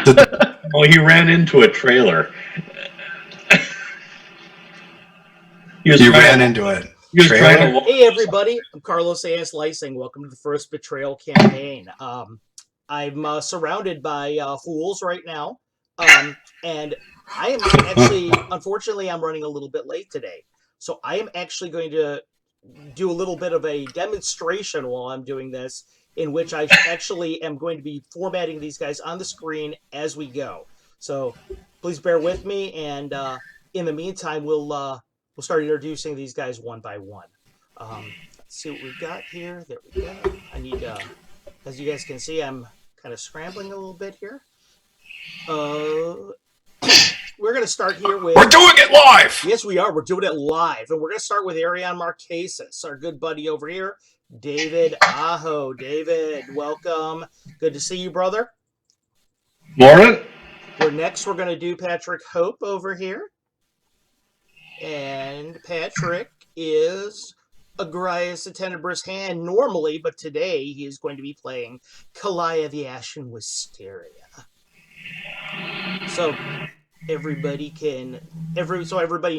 Oh, he ran into a trailer. He ran into it. He was trying to. Hey everybody, I'm Carlos A.S. Lysing. Welcome to the first Betrayal campaign. I'm surrounded by fools right now, and I am actually, unfortunately, I'm running a little bit late today. So I am actually going to do a little bit of a demonstration while I'm doing this, in which I actually am going to be formatting these guys on the screen as we go. So please bear with me, and in the meantime, we'll start introducing these guys one by one. Let's see what we've got here. There we go. I need, as you guys can see, I'm kind of scrambling a little bit here. We're going to start here with... We're doing it live! Yes, we are. We're doing it live. And we're going to start with Arion Marquesas, our good buddy over here. David Aho. David, welcome. Good to see you, brother. Morning. Next, we're going to do Patrick Hope over here. And Patrick is Agrias the Tenebrous Hand normally, but today he is going to be playing Kalia the Ashen Wisteria. So everybody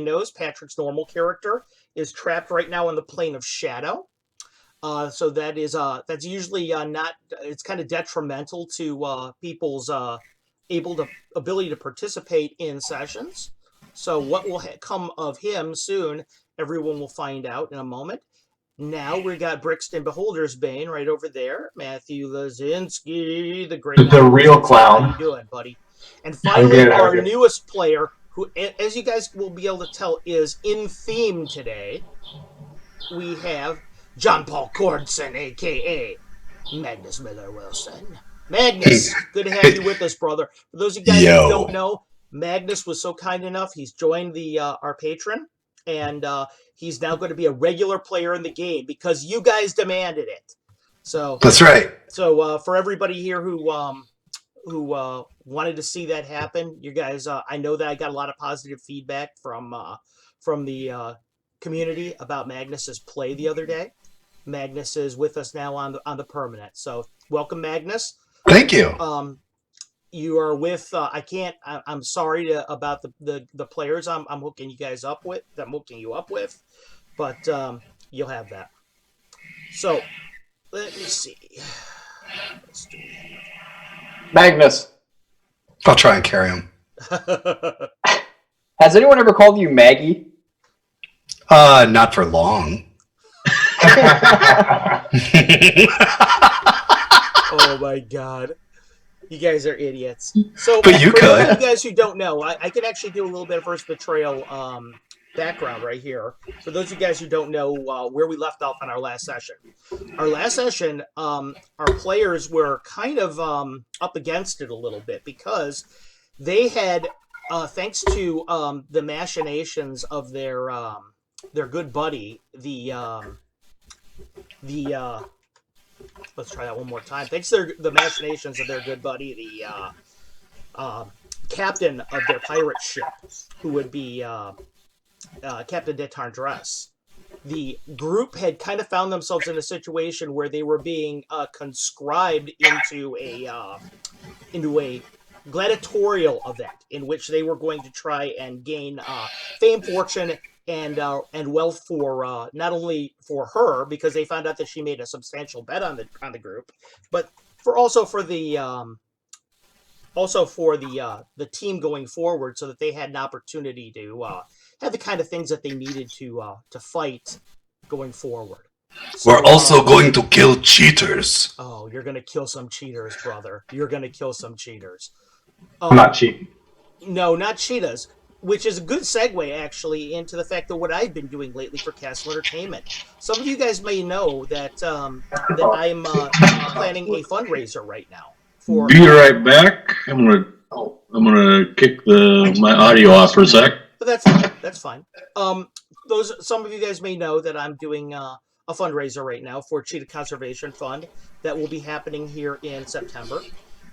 knows Patrick's normal character is trapped right now in the plane of shadow. So that is that's usually not. It's kind of detrimental to people's ability to participate in sessions. So what will come of him soon, everyone will find out in a moment. Now we got Brixton Beholder's Bane right over there. Matthew Lazinski, the great... The real clown. How you doing, buddy? And finally, our newest player, who, as you guys will be able to tell, is in theme today. We have John Paul Cordson, a.k.a. Magnus Miller Wilson. Magnus, good to have you with us, brother. For those of you guys who don't know, Magnus was so kind enough. He's joined the our patron, and he's now going to be a regular player in the game because you guys demanded it. So that's right. So for everybody here who wanted to see that happen, you guys, I know that I got a lot of positive feedback from the community about Magnus's play the other day. Magnus is with us now on the permanent. So welcome, Magnus. Thank you. You are with. I'm sorry about the players. I'm hooking you guys up with. I'm hooking you up with, but you'll have that. So let me see. Let's do it. Magnus. I'll try and carry him. Has anyone ever called you Maggie? Not for long. Oh my god. You guys are idiots. So, but you for those of you guys who don't know, I can actually do a little bit of First Betrayal background right here. For those of you guys who don't know where we left off on our last session. Our last session, our players were kind of up against it a little bit because they had, thanks to the machinations of their good buddy, let's try that one more time. Thanks to the machinations of their good buddy, the captain of their pirate ship, who would be Captain de Tardresse. The group had kind of found themselves in a situation where they were being conscribed into a gladiatorial event in which they were going to try and gain fame, fortune, and wealth for not only for her, because they found out that she made a substantial bet on the group, but also for the team going forward, so that they had an opportunity to have the kind of things that they needed to fight going forward. So, we're also going to kill cheaters. Oh, you're going to kill some cheaters, brother. You're going to kill some cheaters. I'm not cheating. No, not cheetahs. Which is a good segue, actually, into the fact that what I've been doing lately for Castle Entertainment. Some of you guys may know that I'm planning a fundraiser right now. Be right back. I'm gonna kick my audio off for a sec. But that's fine. Some of you guys may know that I'm doing a fundraiser right now for Cheetah Conservation Fund that will be happening here in September.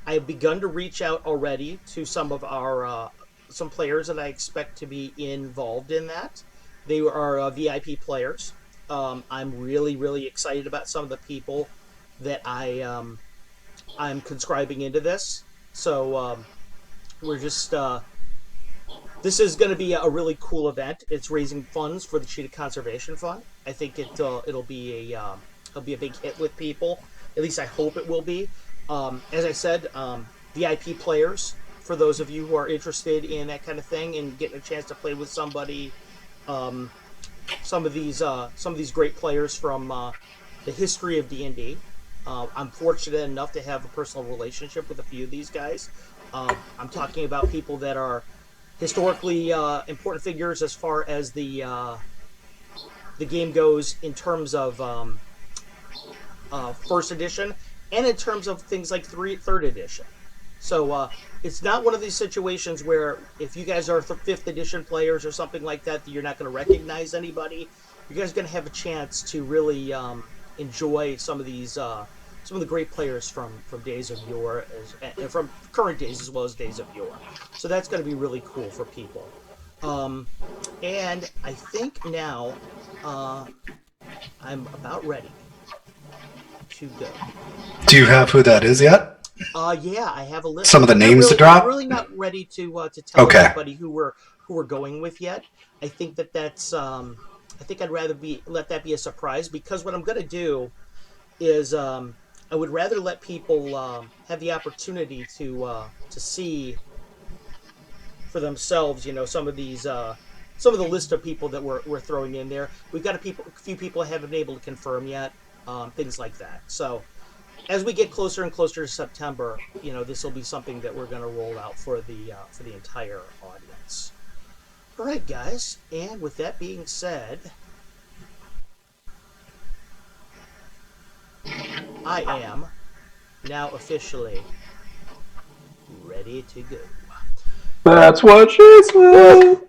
I have begun to reach out already to some of our some players that I expect to be involved in that. They are VIP players. I'm really, really excited about some of the people that I'm conscribing into this. So we're just this is going to be a really cool event. It's raising funds for the Cheetah Conservation Fund. I think it'll be a big hit with people. At least I hope it will be. As I said, VIP players, for those of you who are interested in that kind of thing and getting a chance to play with somebody, some of these great players from the history of D&D. I'm fortunate enough to have a personal relationship with a few of these guys. I'm talking about people that are historically important figures as far as the game goes in terms of first edition and in terms of things like third edition. So it's not one of these situations where if you guys are fifth edition players or something like that, that you're not going to recognize anybody. You guys are going to have a chance to really enjoy some of the great players from days of yore, and from current days as well as days of yore. So that's going to be really cool for people. And I think now I'm about ready to go. Do you have who that is yet? Yeah, I have a list. Some of the names to drop? I'm really not ready to tell Okay. everybody who we're going with yet. I think that's I think I'd rather let that be a surprise, because what I'm going to do is I would rather let people have the opportunity to see for themselves, some of these some of the list of people that we're throwing in there. We've got a few people I haven't been able to confirm yet, things like that. So as we get closer and closer to September, this will be something that we're going to roll out for the entire audience. All right, guys. And with that being said, I am now officially ready to go. That's what she said.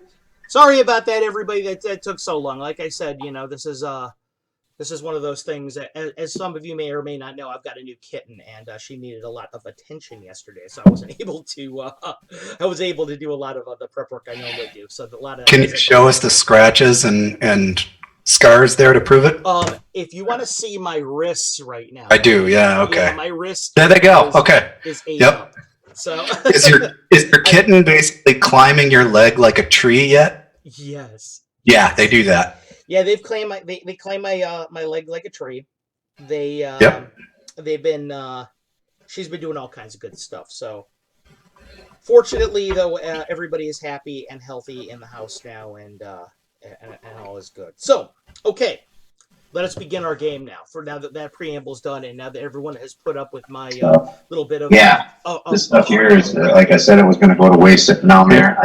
Sorry about that, everybody. That took so long. Like I said, this is one of those things that, as some of you may or may not know, I've got a new kitten, and she needed a lot of attention yesterday, so I wasn't able to. I was able to do a lot of the prep work I normally do. So a lot of. Can you show us the scratches and scars there to prove it? If you want to see my wrists right now, I do. Yeah. Okay. Yeah, my wrist. There they go. Okay. Is Yep. up. So is your kitten basically climbing your leg like a tree yet? Yes. Yeah, they do that. Yeah, they climb my leg like a tree. They've been she's been doing all kinds of good stuff. So fortunately, though, everybody is happy and healthy in the house now, and all is good. So okay, let us begin our game now. For now that preamble's done, and now that everyone has put up with my little bit of this stuff here is like I said, it was going to go to waste sitting down there.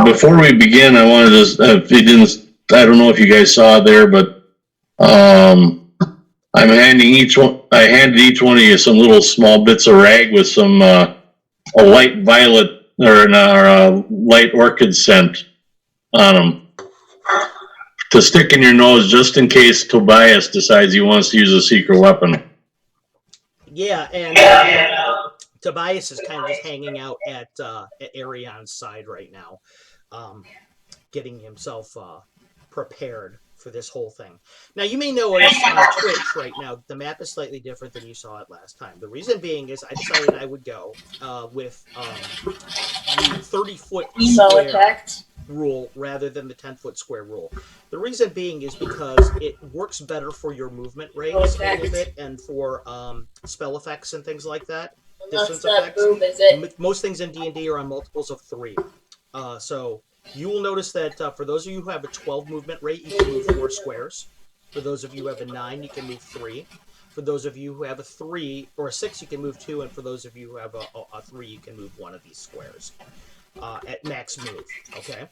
Before we begin, I wanted to, if you didn't, I don't know if you guys saw it there, but I handed each one of you some little small bits of rag with some a light violet or a light orchid scent on them to stick in your nose, just in case Tobias decides he wants to use a secret weapon. Yeah, and Tobias is kind of just hanging out at Arion's side right now, getting himself prepared for this whole thing. Now, you may notice on Twitch right now, the map is slightly different than you saw it last time. The reason being is I decided I would go with the 30-foot square rule rather than the 10-foot square rule. The reason being is because it works better for your movement rates a little bit, and for spell effects and things like that. Distance effects. Most things in D&D are on multiples of 3. So you will notice that for those of you who have a 12 movement rate, you can move 4 squares. For those of you who have a 9, you can move 3. For those of you who have a 3 or a 6, you can move 2. And for those of you who have a 3, you can move 1 of these squares at max move. Okay?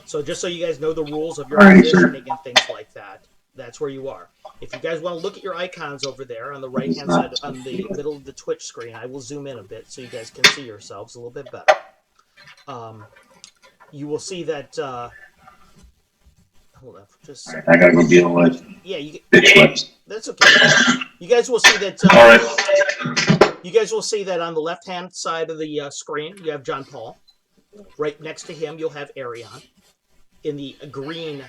So just so you guys know the rules of your positioning and things like that, that's where you are. If you guys want to look at your icons over there on the right-hand side, on the middle of the Twitch screen, I will zoom in a bit so you guys can see yourselves a little bit better. You will see that. Hold on, just a second. I gotta go deal with. Yeah, you. Bitch lips. That's okay. You guys will see that. All right. You guys will see that on the left-hand side of the screen, you have John Paul. Right next to him, you'll have Arion. In the green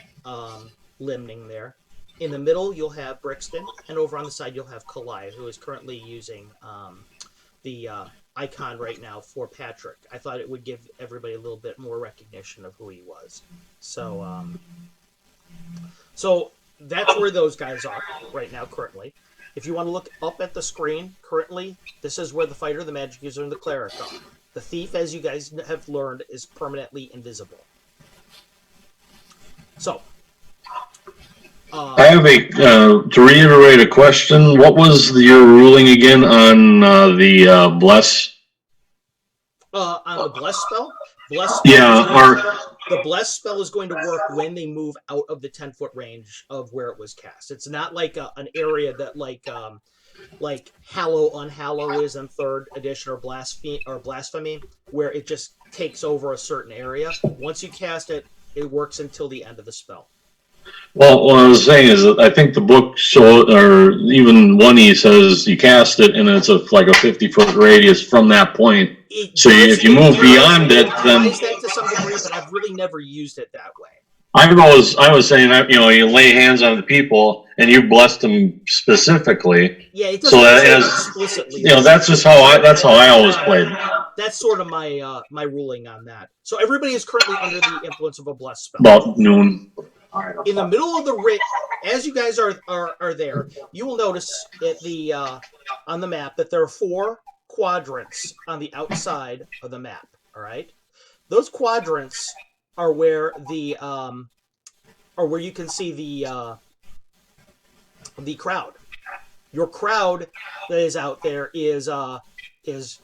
limning there. In the middle, you'll have Brixton, and over on the side, you'll have Kalai, who is currently using the icon right now for Patrick. I thought it would give everybody a little bit more recognition of who he was. So, so that's where those guys are right now currently. If you want to look up at the screen currently, this is where the fighter, the magic user, and the cleric are. The thief, as you guys have learned, is permanently invisible. So, I have to reiterate a question. What was your ruling again on the bless? on the bless spell, the bless spell is going to work when they move out of the 10-foot range of where it was cast. It's not like an area that like Hallow Unhallow is in 3rd edition or Blasphemy, where it just takes over a certain area. Once you cast it, it works until the end of the spell. Well, what I was saying is that I think the book or even 1E says you cast it and it's like a 50-foot radius from that point. If you move beyond it, then that to some degree, but I've really never used it that way. I was saying that you lay hands on the people and you blessed them specifically. Yeah, it doesn't say explicitly. That's just how I always played. That's sort of my my ruling on that. So everybody is currently under the influence of a bless spell. About noon. In the middle of the ring, as you guys are there, you will notice at the on the map that there are 4 quadrants on the outside of the map. All right, those quadrants are where the are where you can see the crowd. Your crowd that is out there is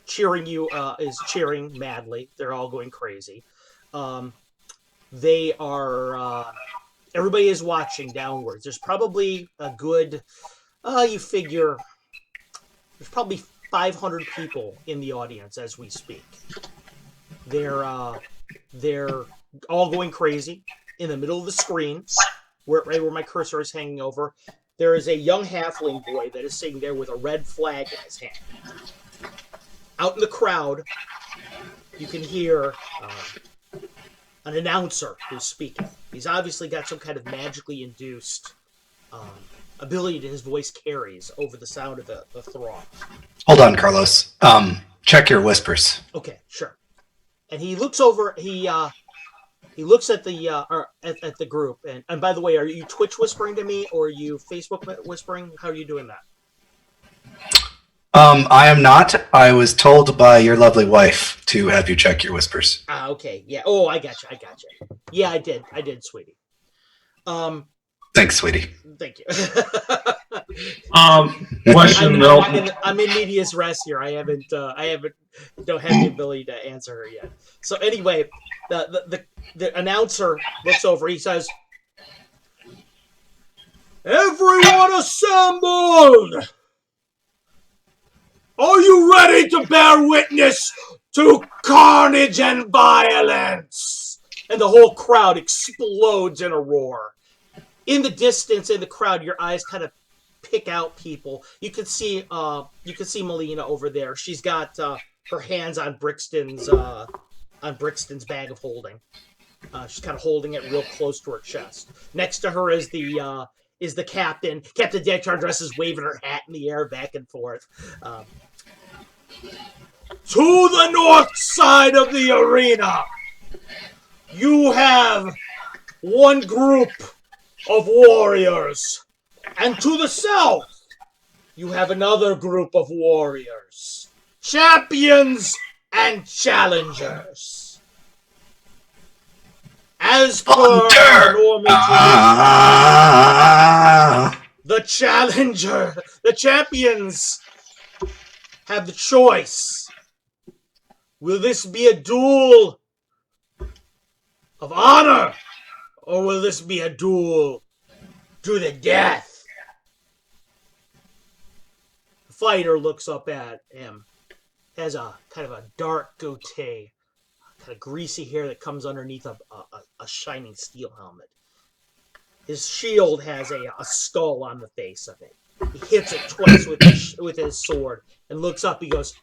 cheering you, is cheering madly. They're all going crazy. They are. Everybody is watching downwards. There's probably a good, you figure, there's probably 500 people in the audience as we speak. They're all going crazy. In the middle of the screen, right where my cursor is hanging over, there is a young halfling boy that is sitting there with a red flag in his hand. Out in the crowd, you can hear an announcer who's speaking. He's obviously got some kind of magically induced ability that his voice carries over the sound of the throng. Hold on, Carlos. Check your whispers. Okay, sure. And he looks over. He looks at the at the group. And by the way, are you Twitch whispering to me or are you Facebook whispering? How are you doing that? I am not. I was told by your lovely wife to have you check your whispers. Okay. Yeah. Oh, I got you. Yeah, I did, sweetie. Thanks, sweetie. Thank you. Question though. I'm in medias res here. I don't have the ability to answer her yet. So anyway, the announcer looks over. He says, "Everyone assembled! Are you ready to bear witness to carnage and violence?" And the whole crowd explodes in a roar. In the distance, in the crowd, your eyes kind of pick out people. You can see Melina over there. She's got her hands on Brixton's bag of holding. She's kind of holding it real close to her chest. Next to her is the captain. Captain Deckcharge is waving her hat in the air back and forth. To the north side of the arena, you have one group of warriors. And to the south, you have another group of warriors. Champions and challengers. As per our Norman tradition, the champions have the choice. Will this be a duel of honor, or will this be a duel to the death? The fighter looks up at him, has a kind of a dark goatee, kind of greasy hair that comes underneath a shining steel helmet. His shield has a skull on the face of it. He hits it twice with his sword and looks up. He goes,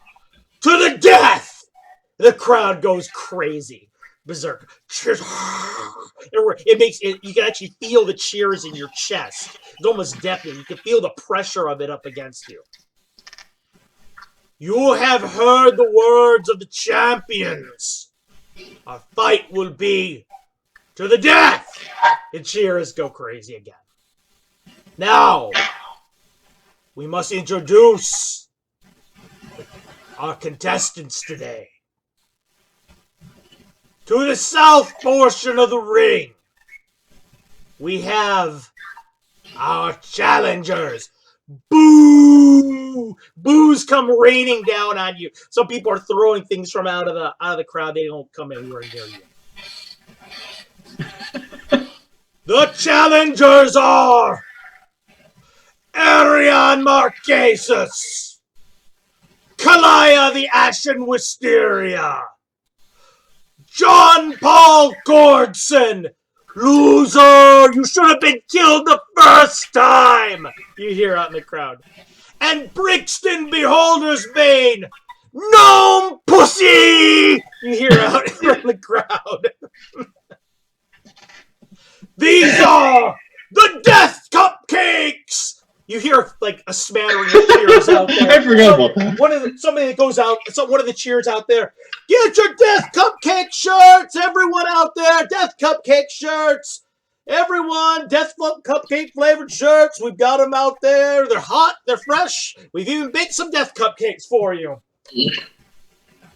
"To the death!" The crowd goes crazy. Berserk. It makes it, you can actually feel the cheers in your chest. It's almost deafening. You can feel the pressure of it up against you. You have heard the words of the champions. Our fight will be to the death. The cheers go crazy again. Now, we must introduce our contestants today. To the south portion of the ring, we have our challengers. Boo! Boos come raining down on you. Some people are throwing things from out of the crowd. They don't come anywhere near you. The challengers are Arion Marquesas, Kalaya the Ashen Wisteria, John Paul Gordson. Loser! You should have been killed the first time! You hear out in the crowd. And Brixton Beholder's Bane! Gnome Pussy! You hear out in the crowd. These are the Death Cupcakes! You hear like a smattering of cheers out there. I forgot about that. Somebody that goes out, one of the cheers out there. Get your Death Cupcake shirts, everyone out there. Death Cupcake shirts. Everyone, Death Cupcake flavored shirts. We've got them out there. They're hot. They're fresh. We've even baked some Death Cupcakes for you.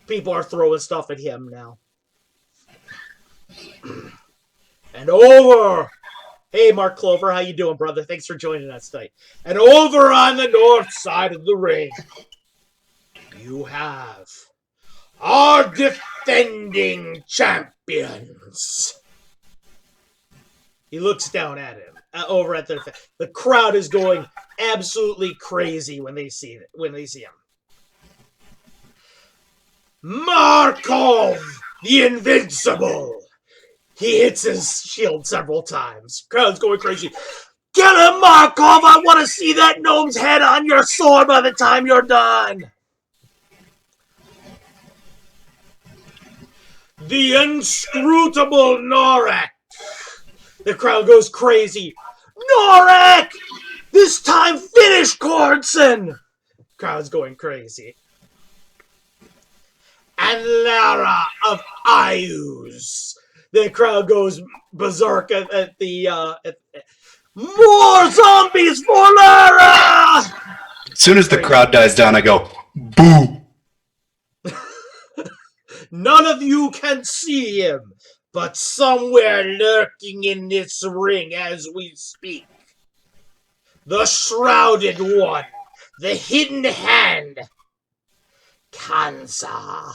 People are throwing stuff at him now. And over. Hey, Mark Clover, how you doing, brother? Thanks for joining us tonight. And over on the north side of the ring, you have our defending champions. He looks down at him. Over at the crowd is going absolutely crazy when they see him. Markov, the Invincible. He hits his shield several times. Crowd's going crazy. Get him, Markov! I want to see that gnome's head on your sword by the time you're done. The inscrutable Norak. The crowd goes crazy. Norak! This time finish Gordson! Crowd's going crazy. And Lara of Ayus. The crowd goes berserk at the more zombies for Lara! As soon as the crowd dies down, I go, boo! None of you can see him, but somewhere lurking in this ring as we speak. The Shrouded One, the Hidden Hand, Kanza.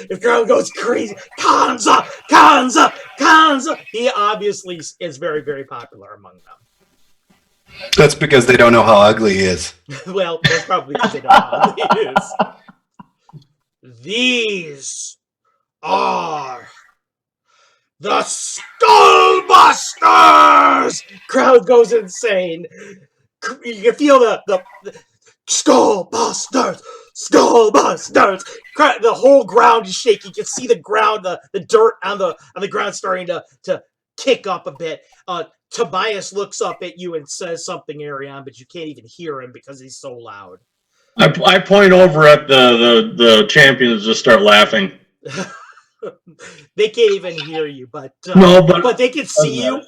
The crowd goes crazy. Kanza! Kanza! Kanza! He obviously is very, very popular among them. That's because they don't know how ugly he is. Well, that's probably because they don't know how ugly he is. These are the Skullbusters! Crowd goes insane. You can feel the Skullbusters! Skullbusters! The whole ground is shaking. You can see the ground, the dirt on the ground starting to kick up a bit. Tobias looks up at you and says something, Arion, but you can't even hear him because he's so loud. I point over at the champions to start laughing. They can't even hear you, but but they can see you.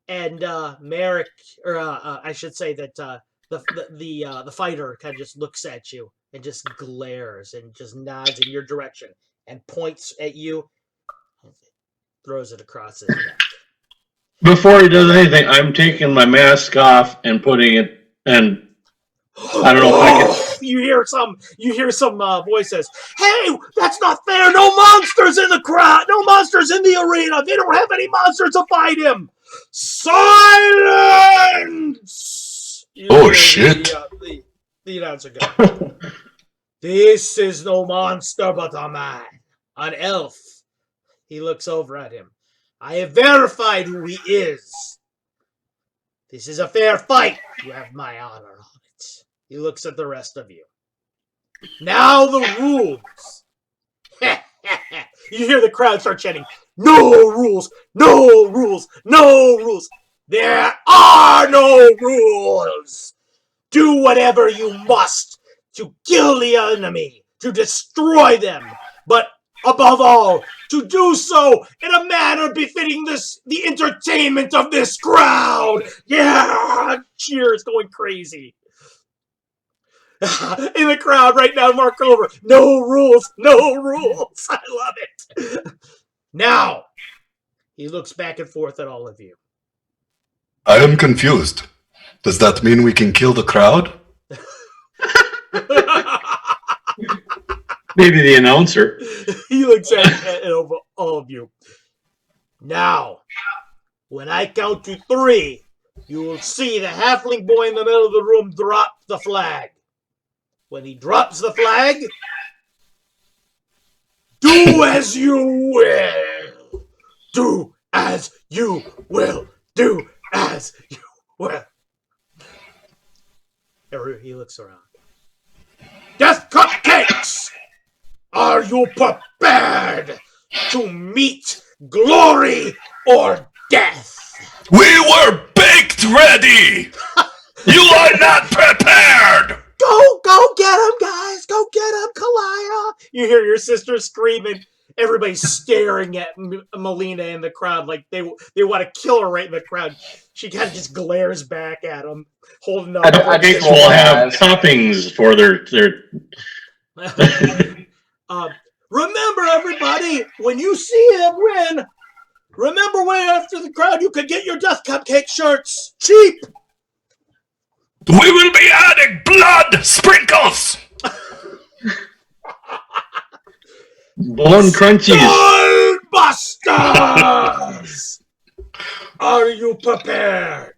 And Merrick, or I should say that the fighter kind of just looks at you and just glares and just nods in your direction and points at you, and throws it across his neck. Before he does anything, I'm taking my mask off and putting it, and I don't know if I can. You hear some voice says, "Hey, that's not fair! No monsters in the crowd! No monsters in the arena! They don't have any monsters to fight him! Silence!" Oh, shit. The announcer goes, "This is no monster but a man, an elf." He looks over at him. "I have verified who he is. This is a fair fight. You have my honor on it." He looks at the rest of you. "Now the rules." You hear the crowd start chanting, "No rules! No rules! No rules!" There are no rules! Do whatever you must to kill the enemy, to destroy them, but above all, to do so in a manner befitting the entertainment of this crowd. Yeah, cheers going crazy. In the crowd right now, Mark Clover. No rules, no rules. I love it. Now, he looks back and forth at all of you. I am confused. Does that mean we can kill the crowd? Maybe the announcer. He looks at all of you. Now, when I count to 3, you will see the halfling boy in the middle of the room drop the flag. When he drops the flag, do as you will. Do as you will. Do as you will. He looks around. Death cupcakes! Are you prepared to meet glory or death? We were baked ready! You are not prepared! Go get him, guys! Go get him, Kalaya! You hear your sister screaming. Everybody's staring at Melina in the crowd like they want to kill her right in the crowd. She kind of just glares back at him, holding up. I They will have toppings for their remember, everybody, when you see him win, remember way after the crowd, you could get your Death Cupcake shirts cheap. We will be adding blood sprinkles! bone crunchies. Busters! Are you prepared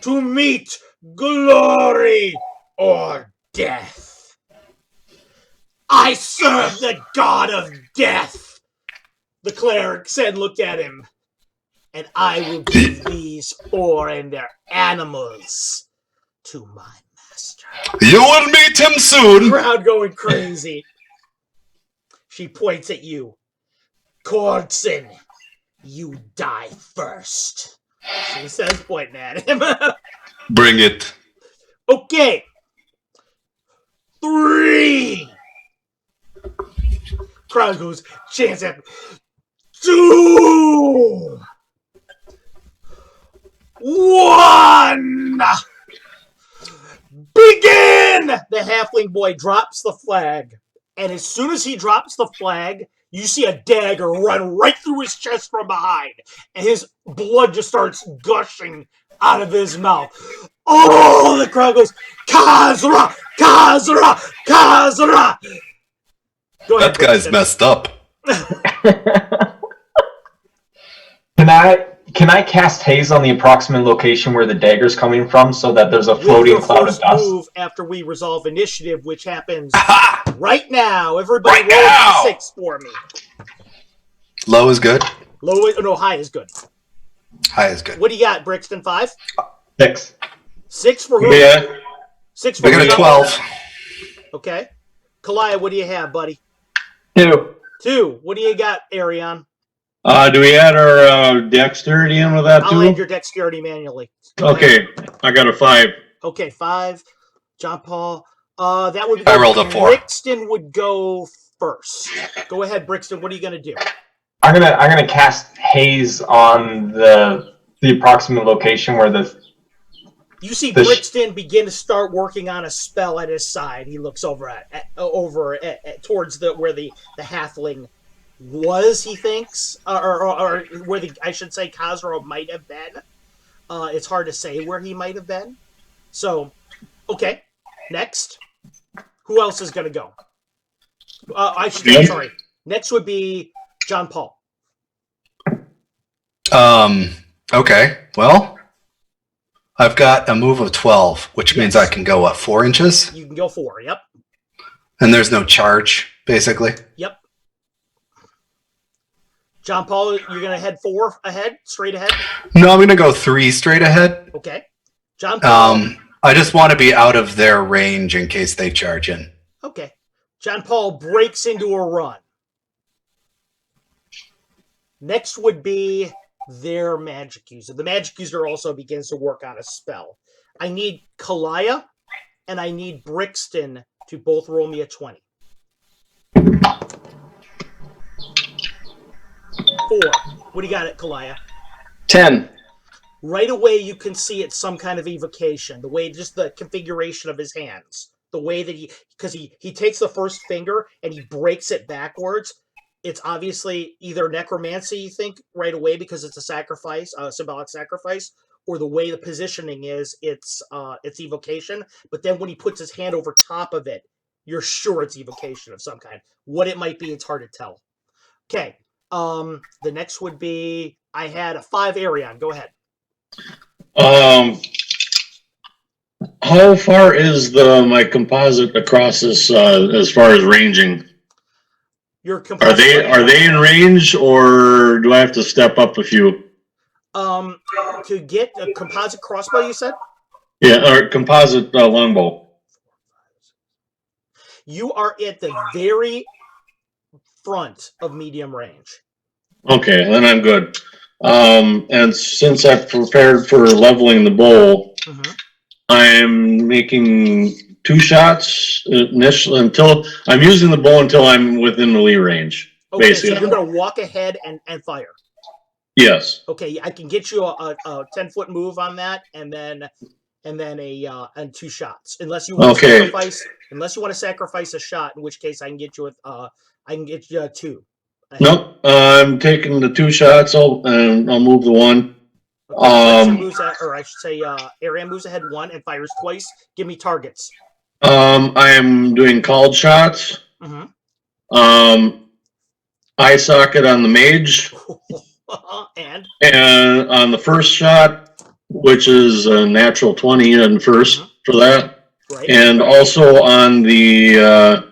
to meet glory or death? I serve the god of death, the cleric said, looked at him, and I will give these 4 and their animals to my master. You will meet him soon! Crowd going crazy. She points at you. Cordson, you die first. She says, pointing at him. Bring it. Okay. 3. Crowd goes, chants at 2. 1. Begin! The halfling boy drops the flag. And as soon as he drops the flag, you see a dagger run right through his chest from behind. And his blood just starts gushing out of his mouth. Oh, the crowd goes, Kazra! Kazra! Kazra! Go ahead, That guy's Brixton. messed up. Can I cast haze on the approximate location where the dagger's coming from so that there's a With floating your cloud of first dust? move after we resolve initiative, which happens Aha! right now. Everybody Right roll now! a 6 for me. Low is good. High is good. High is good. What do you got, Brixton? 5? 6. 6 for who? Yeah. 6 for We got a who? 12. Okay. Kalaya, what do you have, buddy? 2. 2. What do you got, Arion? Do we add our dexterity in with that I'll too? add your dexterity manually. Go ahead. Okay, I got a 5. Okay, 5. John Paul. That would be. I rolled a 4. Brixton would go first. Go ahead, Brixton. What are you gonna do? I'm gonna cast haze on the approximate location where the You see The sh- Brixton begin to start working on a spell at his side. He looks over at towards where the halfling was, he thinks, or where I should say Khazra might have been. It's hard to say where he might have been. So, okay, next. Who else is going to go? Sorry. Next would be John Paul. Okay. Well, I've got a move of 12, which means I can go, what, 4 inches? You can go 4, yep. And there's no charge, basically. Yep. John Paul, you're going to head 4 ahead, straight ahead? No, I'm going to go 3 straight ahead. Okay. John Paul. I just want to be out of their range in case they charge in. Okay. John Paul breaks into a run. Next would be their magic user. The magic user also begins to work on a spell. I need Kalaya and I need Brixton to both roll me a 20. 4. What do you got, Kalaya? 10. Right away, you can see it's some kind of evocation. The way, just the configuration of his hands, the way that because he takes the first finger and he breaks it backwards. It's obviously either necromancy, you think, right away because it's a sacrifice, a symbolic sacrifice, or the way the positioning is, it's evocation. But then when he puts his hand over top of it, you're sure it's evocation of some kind. What it might be, it's hard to tell. Okay. The next would be, I had a 5 Arion. Go ahead. How far is my composite across this as far as ranging? Your Are composite. are they in range, or do I have to step up a few? To get a composite crossbow, you said? Yeah, or composite longbow. You are at the very front of medium range. Okay, then I'm good. And since I've prepared for leveling the bow, I'm making 2 shots initially until I'm using the bow until I'm within melee range. Okay, basically. so you're going to walk ahead and fire. Yes. Okay, I can get you a 10-foot move on that, and then and 2 shots, unless you want to sacrifice. Unless you want to sacrifice a shot, in which case I can get you 2. Nope. I'm taking the 2 shots. I'll move the 1. Moves or I should say, Arian moves ahead 1 and fires twice. Give me targets. I am doing called shots. Eye socket on the mage. and on the first shot, which is a natural 20 and first for that. Right. And also on the,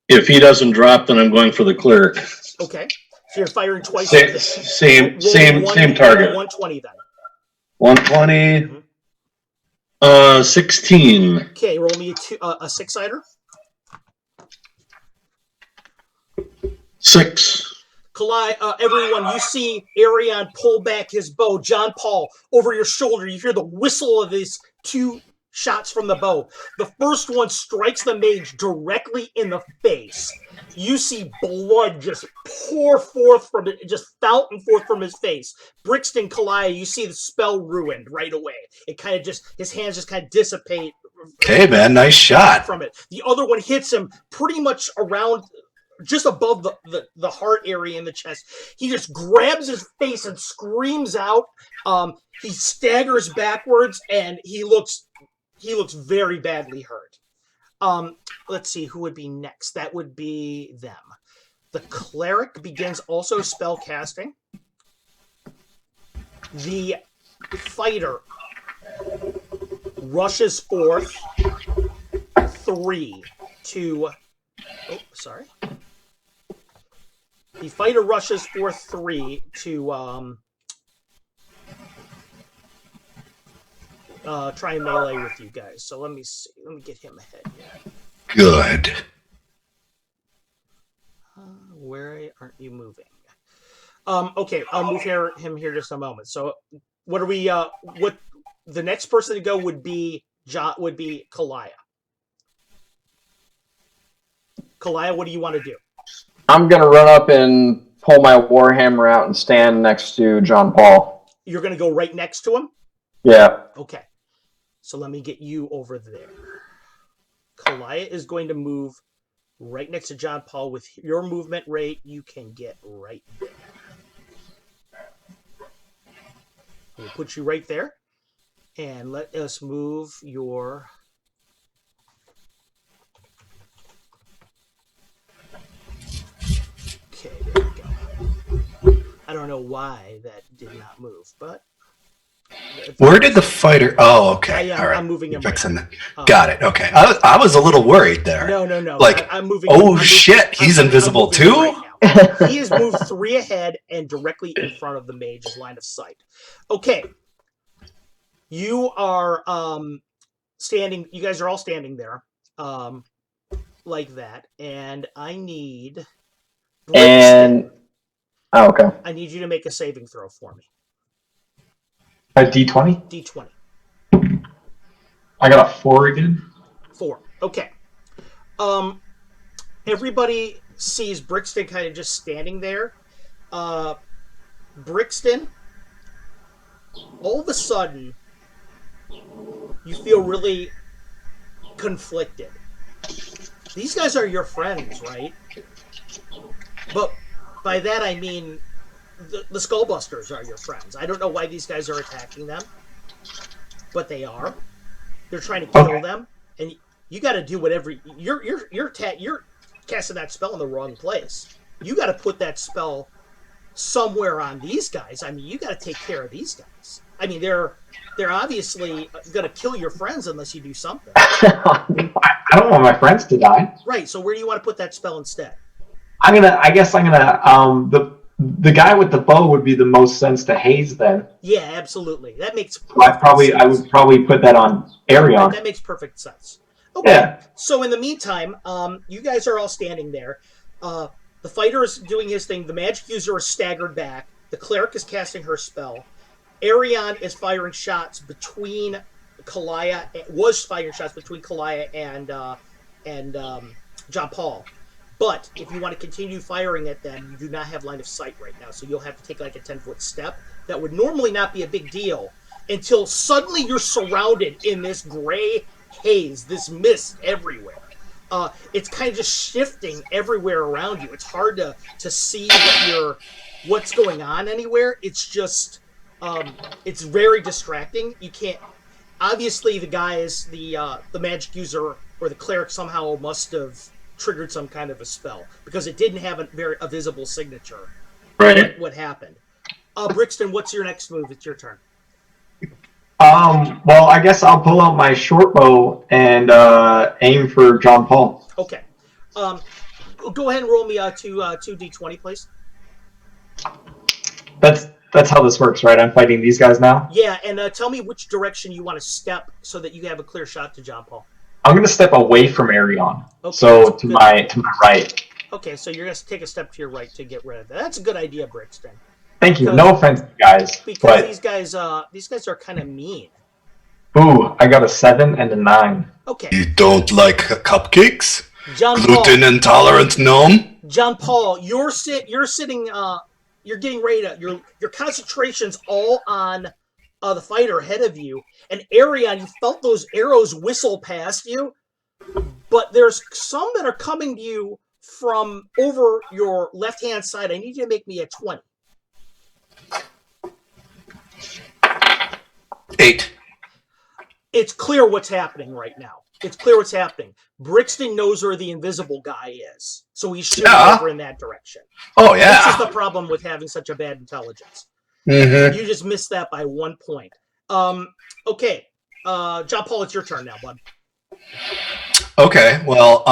if he doesn't drop, then I'm going for the cleric. Okay. So you're firing twice. Same target. 120 then. 120. 16. Okay, roll me a 6-sider. 6. Kalai, everyone, you see Arion pull back his bow. John Paul, over your shoulder, you hear the whistle of these 2 shots from the bow. The first one strikes the mage directly in the face. You see blood just pour forth from it, just fountain forth from his face. Brixton, Kalaya, you see the spell ruined right away. It kind of just, his hands just kind of dissipate. Okay, man, nice shot. From it. The other one hits him pretty much around, just above the heart area in the chest. He just grabs his face and screams out. He staggers backwards and he looks very badly hurt. Let's see who would be next. That would be them. The cleric begins also spell casting. The fighter rushes forth 3, 2. Oh, sorry. The fighter rushes forth 3 to try and melee with you guys. So let me see. Let me get him ahead here. Good. Where aren't you moving? Okay, I'll move him here just a moment. So what are we? What the next person to go would be Kalaya. Kalaya, what do you want to do? I'm going to run up and pull my Warhammer out and stand next to John Paul. You're going to go right next to him? Yeah. Okay. So let me get you over there. Kalaya is going to move right next to John Paul. With your movement rate, you can get right there. We'll put you right there. And let us move your... Okay, there we go. I don't know why that did not move, but... Where did the fighter... Oh, okay. All right. I'm moving him Fixing right got it. Okay. I was a little worried there. No. Like, I'm moving. Oh, shit. He's invisible too? Right he has moved 3 ahead and directly in front of the mage's line of sight. Okay. You are standing... You guys are all standing there like that. And I need... And... Oh, okay. I need you to make a saving throw for me. A D20? D20. I got a 4 again. 4. Okay. Everybody sees Brixton kind of just standing there. Brixton, all of a sudden, you feel really conflicted. These guys are your friends, right? But by that I mean the Skullbusters are your friends. I don't know why these guys are attacking them, but they are. They're trying to kill them, and you got to do whatever. You're casting that spell in the wrong place. You got to put that spell somewhere on these guys. I mean, you got to take care of these guys. I mean, they're obviously going to kill your friends unless you do something. I don't want my friends to die. Right. So where do you want to put that spell instead? I guess I'm gonna the guy with the bow would be the most sense to haze then. Yeah, absolutely. That makes So I would probably put that on Arion. That makes perfect sense. Okay. Yeah. So in the meantime, you guys are all standing there. The fighter is doing his thing. The magic user is staggered back. The cleric is casting her spell. Arion is firing shots between Kalaya. Was firing shots between Kalaya and John Paul. But if you want to continue firing at them, you do not have line of sight right now. So you'll have to take like a 10-foot step. That would normally not be a big deal until suddenly you're surrounded in this gray haze, this mist everywhere. It's kind of just shifting everywhere around you. It's hard to see what's going on anywhere. It's just, it's very distracting. You can't, obviously the guys, the magic user or the cleric somehow must have triggered some kind of a spell because it didn't have a visible signature. Right. What happened? Brixton, what's your next move? It's your turn. Well, I guess I'll pull out my short bow and aim for John Paul. Okay. Go ahead and roll me two d20, please. That's how this works, right? I'm fighting these guys now. Yeah, and tell me which direction you want to step so that you have a clear shot to John Paul. I'm going to step away from Arion. Okay, So to my right. Okay, so you're going to take a step to your right to get rid of that. That's a good idea, Brixton. Thank you. No offense, guys. Because but, these guys are kind of mean. Ooh, I got a 7 and a 9. Okay. You don't like cupcakes? John Gluten Paul, intolerant gnome? John Paul, you're sitting you're getting ready to your concentration's all on the fighter ahead of you, and Arion, you felt those arrows whistle past you, but there's some that are coming to you from over your left-hand side. I need you to make me a 20. 8. It's clear what's happening right now. It's clear what's happening. Brixton knows where the invisible guy is, so he's shooting over in that direction. Oh, This yeah. is the problem with having such a bad intelligence. Mm-hmm. You just missed that by 1 point. Okay. John Paul, it's your turn now, bud. Okay, well,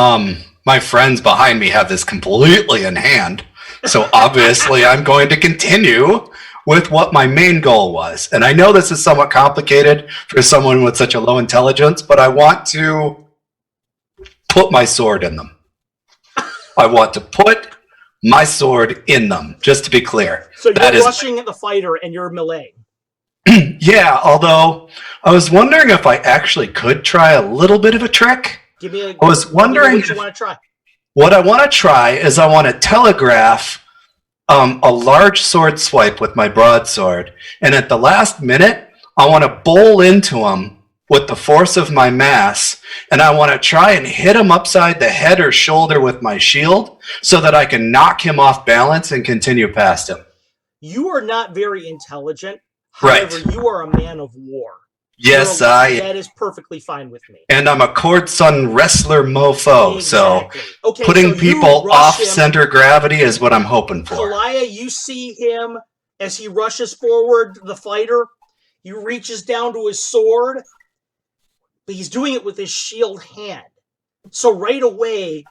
my friends behind me have this completely in hand, so obviously I'm going to continue with what my main goal was. And I know this is somewhat complicated for someone with such a low intelligence, but I want to put my sword in them. I want to put my sword in them, just to be clear. So you're rushing the fighter and you're melee. Yeah, although I was wondering if I actually could try a little bit of a trick. I was wondering what you want to try. What I want to try is I want to telegraph a large sword swipe with my broadsword, and at the last minute, I want to bowl into him with the force of my mass, and I want to try and hit him upside the head or shoulder with my shield so that I can knock him off balance and continue past him. You are not very intelligent. Right. However, you are a man of war. Yes, That is perfectly fine with me. And I'm a Cord Sun wrestler mofo, Exactly. so Okay, putting so people off center gravity is what I'm hoping for. Kalaya, you see him as he rushes forward, the fighter. He reaches down to his sword, but he's doing it with his shield hand. So right away,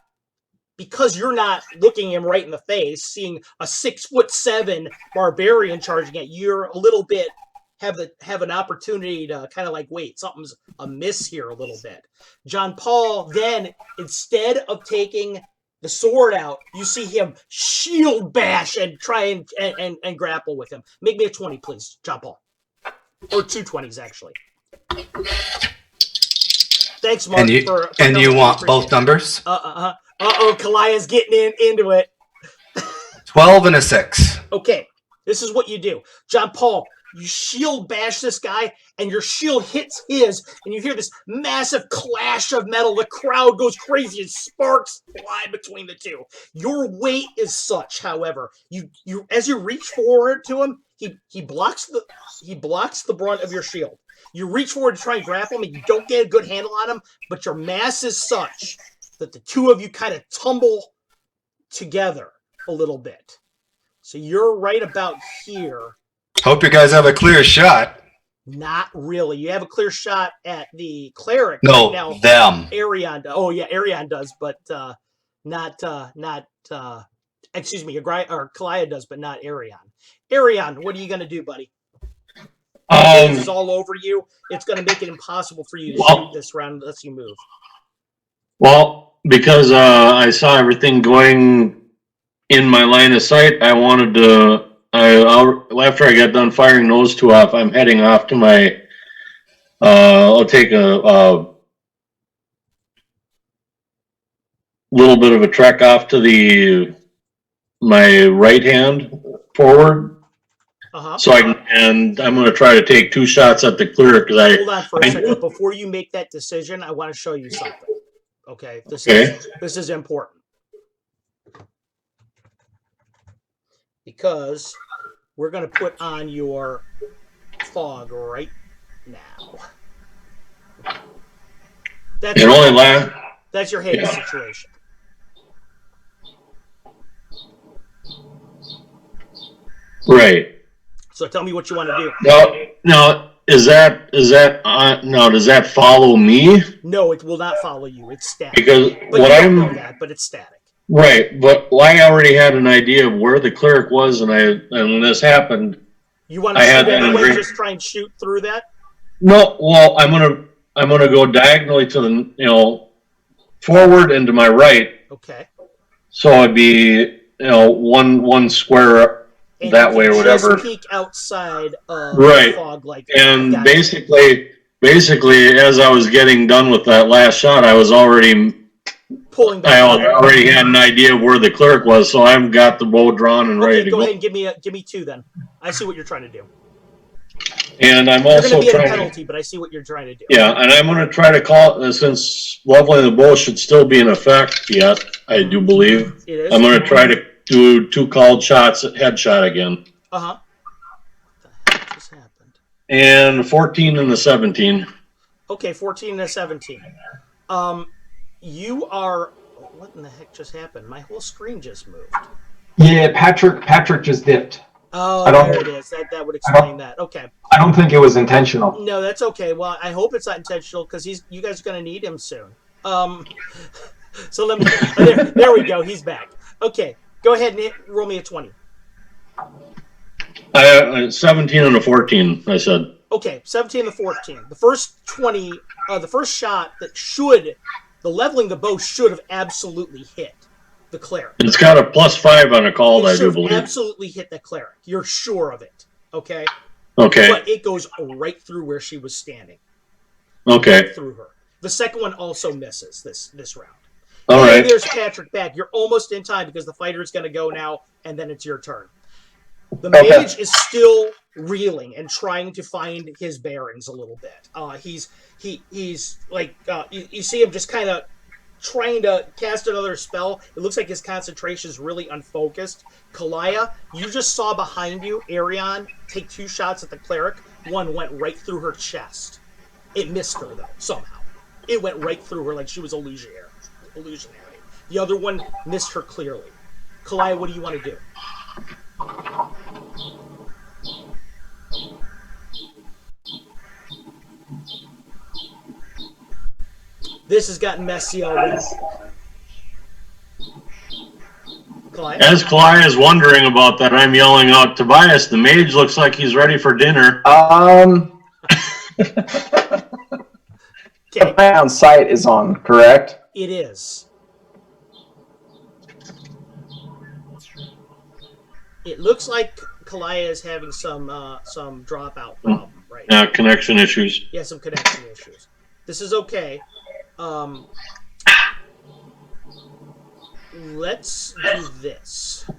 because you're not looking him right in the face, seeing a 6'7" barbarian charging at you, you're a little bit have an opportunity to kind of like, wait, something's amiss here a little bit. John Paul then, instead of taking the sword out, you see him shield bash and try and grapple with him. Make me a 20, please, John Paul. Or 2 20s, actually. Thanks, Mark. And you for want both numbers? Kalaya's getting into it. 12 and a 6. Okay, this is what you do. John Paul, you shield bash this guy, and your shield hits his, and you hear this massive clash of metal. The crowd goes crazy, and sparks fly between the two. Your weight is such, however, you as you reach forward to him, he blocks the brunt of your shield. You reach forward to try and grapple him, and you don't get a good handle on him, but your mass is such that the two of you kind of tumble together a little bit. So you're right about here. Hope you guys have a clear shot. Not really. You have a clear shot at the cleric. No, right now. them. Arion. Oh yeah, Arion does, but not. Excuse me, or Kalaya does, but not Arion. Arion, what are you gonna do, buddy? This is all over you. It's gonna make it impossible for you to shoot this round unless you move. Well, because I saw everything going in my line of sight, I wanted to. After I got done firing those two off, I'm heading off to my. I'll take a little bit of a trek off to my right hand forward. So I'm going to try to take 2 shots at the clear because Hold on for a second. Before you make that decision, I want to show you something. Okay, this is important because we're going to put on your fog right now. That's your haze situation. Right. So tell me what you want to do. Now, does that follow me? No, it will not follow you. It's static. Because but what you I'm don't know that, but it's static. Right, but I already had an idea of where the cleric was, and when this happened, you want to shoot anyway? Just try and shoot through that. No, well, I'm gonna go diagonally to the forward and to my right. Okay. So it'd be one square and that way or whatever. Just peek outside of the fog like that. And basically, as I was getting done with that last shot, I was already pulling back. I already had an idea of where the cleric was, so I've got the bow drawn and ready to go. Go ahead and give me 2 then. I see what you're trying to do. And I'm also going to be at a penalty, but I see what you're trying to do. Yeah, and I'm going to try to call since leveling the bow should still be in effect yet. I do believe it is. I'm going to try to do 2 called shots at headshot again. What the heck just happened? And 14 and a 17. Okay, 14 and a 17. You are. What in the heck just happened? My whole screen just moved. Yeah, Patrick just dipped. Oh, there it is. That would explain that. Okay. I don't think it was intentional. No, that's okay. Well, I hope it's not intentional because you guys are going to need him soon. So let me. There we go. He's back. Okay, go ahead and roll me a 20. 17 and a 14. I said. Okay, 17 and 14. The first 20. The first shot the leveling the bow should have absolutely hit the cleric. It's got a +5 on a call, I do believe. Absolutely hit the cleric. You're sure of it. Okay. Okay. But it goes right through where she was standing. Okay. Right through her. The second one also misses this round. All right. There's Patrick back. You're almost in time because the fighter is going to go now, and then it's your turn. The mage is still reeling and trying to find his bearings a little bit. He's like you see him just kind of trying to cast another spell. It looks like his concentration is really unfocused. Kalaya, you just saw behind you Arion take 2 shots at the cleric. One went right through her chest. It missed her though somehow. It went right through her like she was illusionary. The other one missed her clearly. Kalaya, what do you want to do? This has gotten messy already. Kalaya? As Kalaya is wondering about that, I'm yelling out, Tobias, the mage looks like he's ready for dinner. The plan on site is on, correct? It is. It looks like Kalaya is having some dropout problem right now. Connection issues. Yeah, some connection issues. This is okay. Let's do this.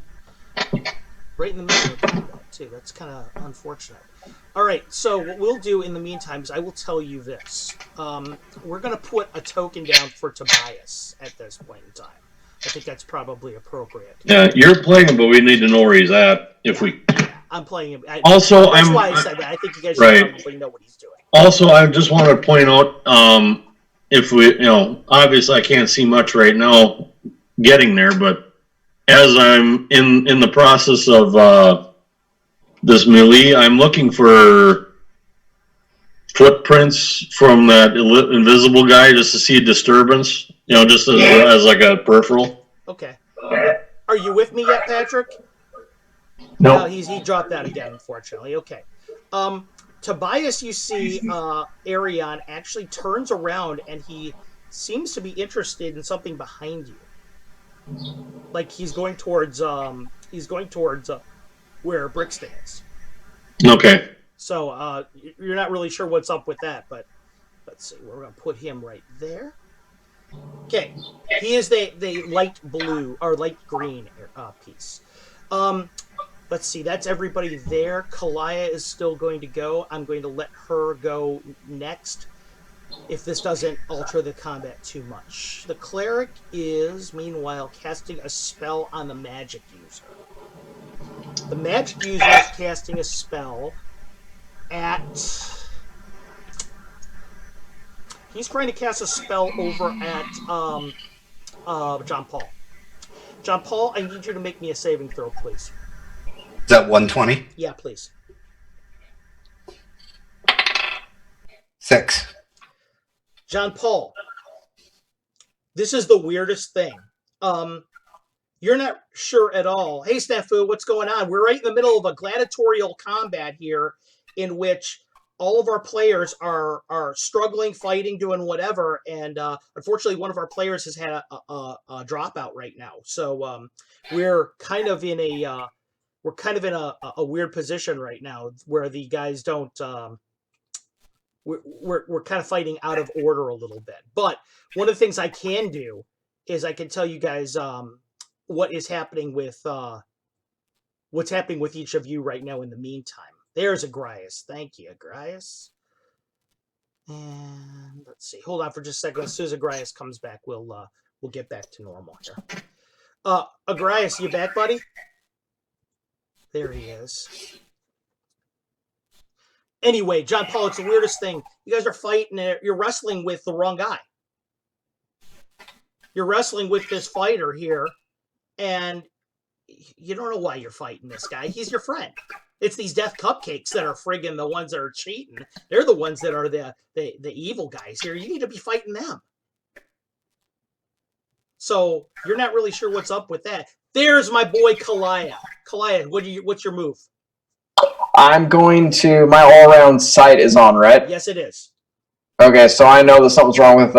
Right in the middle of combat, too. That's kind of unfortunate. All right, so what we'll do in the meantime is I will tell you this. We're going to put a token down for Tobias at this point in time. I think that's probably appropriate. Yeah, you're playing him, but we need to know where he's at. If we I'm playing him. also, That's why I said that. I think you guys should right. probably know what he's doing. Also, I just want to point out, if we, obviously I can't see much right now getting there, but as I'm in the process of this melee, I'm looking for footprints from that invisible guy just to see a disturbance, just as like a peripheral. Okay. Are you with me yet, Patrick? No. He dropped out again, unfortunately. Okay. Tobias, you see, Arion actually turns around and he seems to be interested in something behind you. Like he's going towards where Brixton is. Okay. So you're not really sure what's up with that, but let's see. We're going to put him right there. Okay. He is the light blue or light green piece. Let's see. That's everybody there. Kalaya is still going to go. I'm going to let her go next if this doesn't alter the combat too much. The cleric is, meanwhile, casting a spell on the magic user. The magic user is casting a spell at... He's trying to cast a spell over at John Paul. John Paul, I need you to make me a saving throw, please. Is that 120? Yeah, please. 6. John Paul, this is the weirdest thing. You're not sure at all. Hey, Snafu, what's going on? We're right in the middle of a gladiatorial combat here in which all of our players are struggling, fighting, doing whatever, and unfortunately, one of our players has had a dropout right now. So we're kind of in a weird position right now where the guys don't. We're kind of fighting out of order a little bit. But one of the things I can do is I can tell you guys what is happening with what's happening with each of you right now in the meantime. There's Agrias. Thank you, Agrias. And let's see. Hold on for just a second. As soon as Agrias comes back, we'll get back to normal here. Agrias, you back, buddy? There he is. Anyway, John Paul, it's the weirdest thing. You guys are fighting. You're wrestling with the wrong guy. You're wrestling with this fighter here, and you don't know why you're fighting this guy. He's your friend. It's these death cupcakes that are friggin' the ones that are cheating. They're the ones that are the evil guys here. You need to be fighting them. So you're not really sure what's up with that. There's my boy Kalaya. Kalaya, what's your move? I'm going to... My all-around sight is on, right? Yes, it is. Okay, so I know that something's wrong with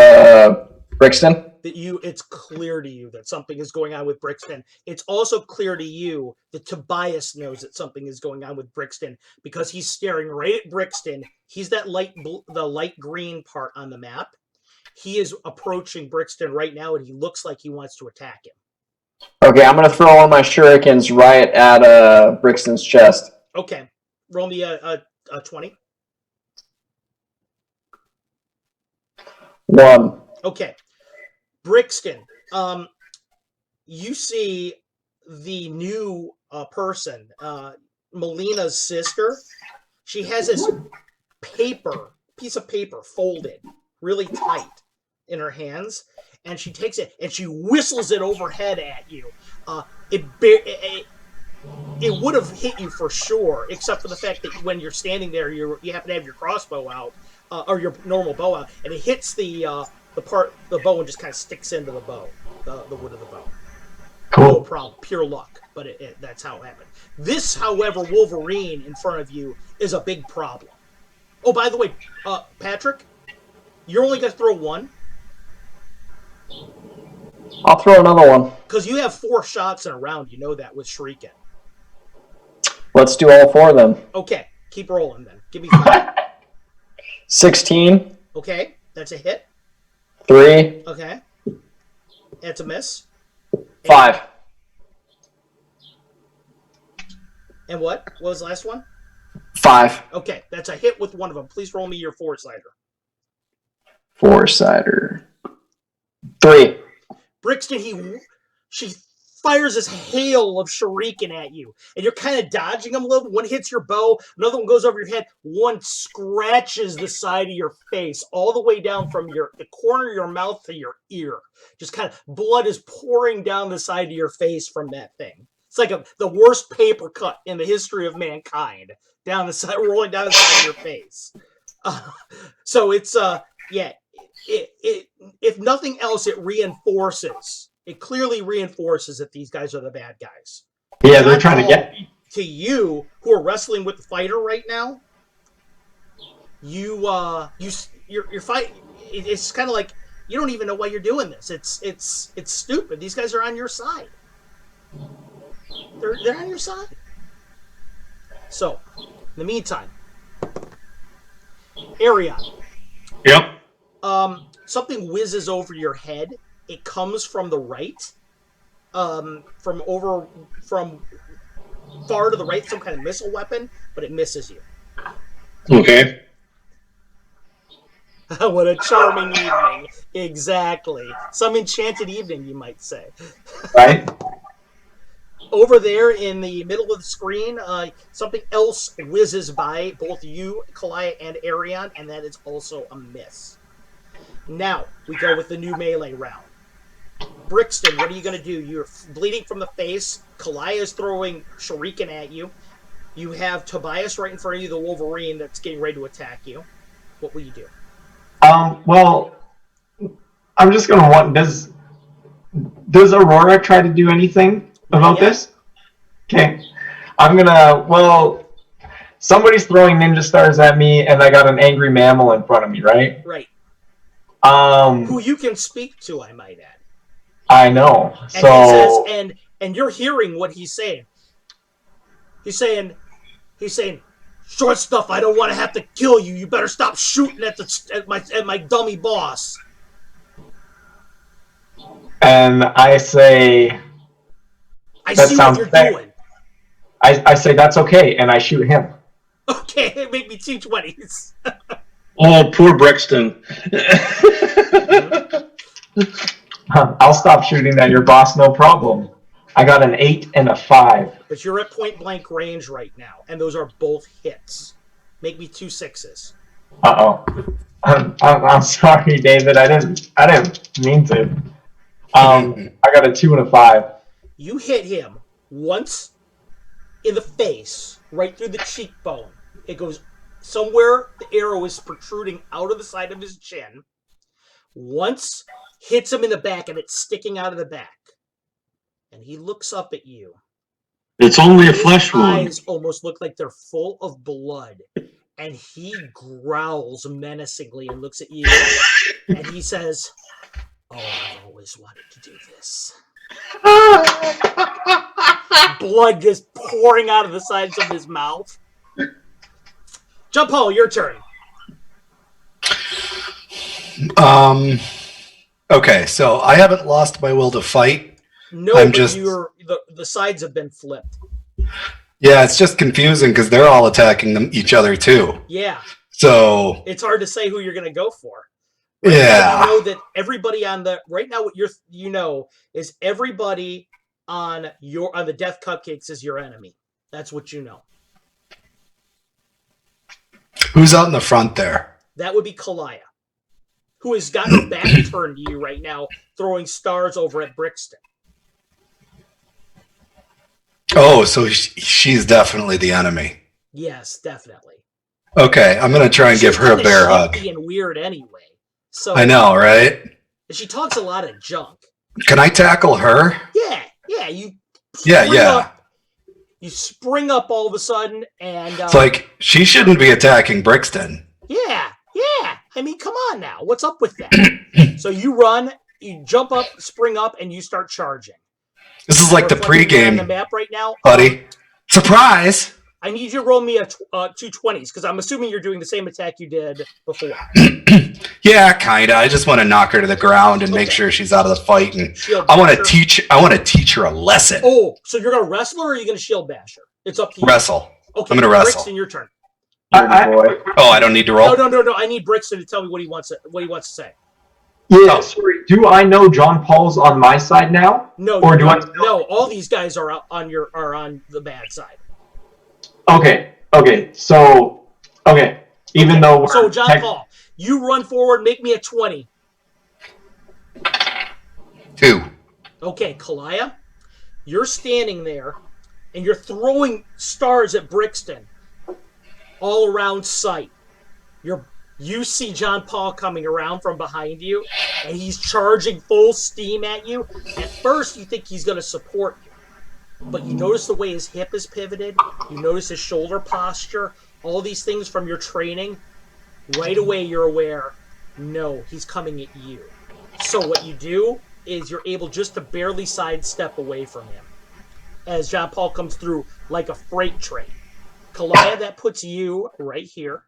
Brixton. It's clear to you that something is going on with Brixton. It's also clear to you that Tobias knows that something is going on with Brixton because he's staring right at Brixton. He's the light green part on the map. He is approaching Brixton right now, and he looks like he wants to attack him. Okay, I'm going to throw one of my shurikens right at Brixton's chest. Okay. Roll me a 20. 1. Okay. Brixton, you see the new person, Melina's sister. She has this piece of paper folded really tight in her hands, and she takes it and she whistles it overhead at you. It would have hit you for sure, except for the fact that when you're standing there, you happen to have your crossbow out, or your normal bow out, and it hits the bow and just kind of sticks into the bow, the wood of the bow. Cool. No problem, pure luck, but that's how it happened. This, however, Wolverine in front of you is a big problem. Oh, by the way, Patrick, you're only going to throw one? I'll throw another one. Because you have 4 shots in a round, you know that, with Shuriken. Let's do all 4 then. Okay, keep rolling then. Give me 5. 16. Okay, that's a hit. 3, Okay. That's a miss. 5. And what? What was the last one? 5. Okay, that's a hit with one of them. Please roll me your 4-sider. 4-sider. 3. Brixton, she fires this hail of shuriken at you, and you're kind of dodging them a little. One hits your bow, another one goes over your head, one scratches the side of your face all the way down from the corner of your mouth to your ear. Just kind of blood is pouring down the side of your face from that thing. It's like the worst paper cut in the history of mankind, down the side, rolling down the side of your face. So it's yeah. If nothing else, it reinforces. It clearly reinforces that these guys are the bad guys. Yeah, they're trying to get me. To you, who are wrestling with the fighter right now, you're fight. It's kind of like you don't even know why you're doing this. It's stupid. These guys are on your side. They're on your side. So, in the meantime, Arion. Yep. Something whizzes over your head. It comes from the right, from far to the right, some kind of missile weapon, but it misses you. Okay. What a charming evening. Exactly. Some enchanted evening, you might say. Right? Over there in the middle of the screen, something else whizzes by both you, Kalaya, and Arion, and that is also a miss. Now, we go with the new melee round. Brixton, what are you going to do? You're bleeding from the face. Kalaya is throwing shuriken at you. You have Tobias right in front of you, the Wolverine that's getting ready to attack you. What will you do? Well, I'm just gonna want. Does Aurora try to do anything about this? Okay, I'm gonna. Well, somebody's throwing ninja stars at me, and I got an angry mammal in front of me, right? Right. Who Who you can speak to, I might add. I know. And So he says, and you're hearing what he's saying. He's saying, short stuff. I don't want to have to kill you. You better stop shooting at my dummy boss. and I say I That see what sounds you're fair. doing. I say that's okay, and I shoot him. Okay, make me 220s. Oh, poor Brixton. I'll stop shooting at your boss, no problem. I got an 8 and a 5. But you're at point blank range right now, and those are both hits. Make me 2 6s. Uh-oh. I'm sorry, David. I didn't mean to. I got a 2 and a 5. You hit him once in the face, right through the cheekbone. It goes somewhere. The arrow is protruding out of the side of his chin. Once hits him in the back, and it's sticking out of the back. And he looks up at you. It's only a His flesh wound. eyes almost look like they're full of blood. And he growls menacingly and looks at you. And he says, "Oh, I've always wanted to do this." Blood just pouring out of the sides of his mouth. Jumpo, your turn. Okay, so I haven't lost my will to fight. No, I'm but just- the sides have been flipped. Yeah, it's just confusing because they're all attacking each other too. Yeah, So it's hard to say who you're going to go for. yeah, You know that everybody on the right now, what is everybody on the Death Cupcakes is your enemy. That's what you know. who's out in the front there? That would be Kalaya, who has got her back turned to you right now, throwing stars over at Brixton. Oh, so she's definitely the enemy. Yes, definitely. Okay, I'm gonna try and give her a She's bear kinda hug. shifty and weird anyway. So I know, right? she talks a lot of junk. Can I tackle her? Yeah. You Yeah, spring yeah. up- you spring up all of a sudden, and It's like she shouldn't be attacking Brixton. yeah. I mean, come on now. What's up with that? So you run, you jump up, spring up, and you start charging. This is like the Reflecting on the pregame, map right now, buddy. Surprise! I need you to roll me a 220s because I'm assuming you're doing the same attack you did before. Yeah, kinda. I just want to knock her to the ground and make Okay. sure she's out of the fight, and Shield I want to basher. teach her a lesson. Oh, so you're gonna wrestle her or are you gonna shield bash her? It's up to you. Wrestle. Okay, I'm gonna wrestle. Brixton, your turn. Dirty boy. Oh, I don't need to roll. No. I need Brixton to tell me what he wants to say. Yeah, Oh. sorry. Do I know John Paul's on my side now? No, Or you do I? don't. No, all these guys are on the bad side. Okay. So, even though we're So John Paul, you run forward, make me a 20. 2. Okay, Kalaya, you're standing there and you're throwing stars at Brixton all around sight. You see John Paul coming around from behind you, and he's charging full steam at you. At first, you think he's going to support you, but you notice the way his hip is pivoted. You notice his shoulder posture. All these things from your training. Right away, you're aware, no, he's coming at you. So what you do is you're able just to barely sidestep away from him as John Paul comes through like a freight train. Kalaya, that puts you right here,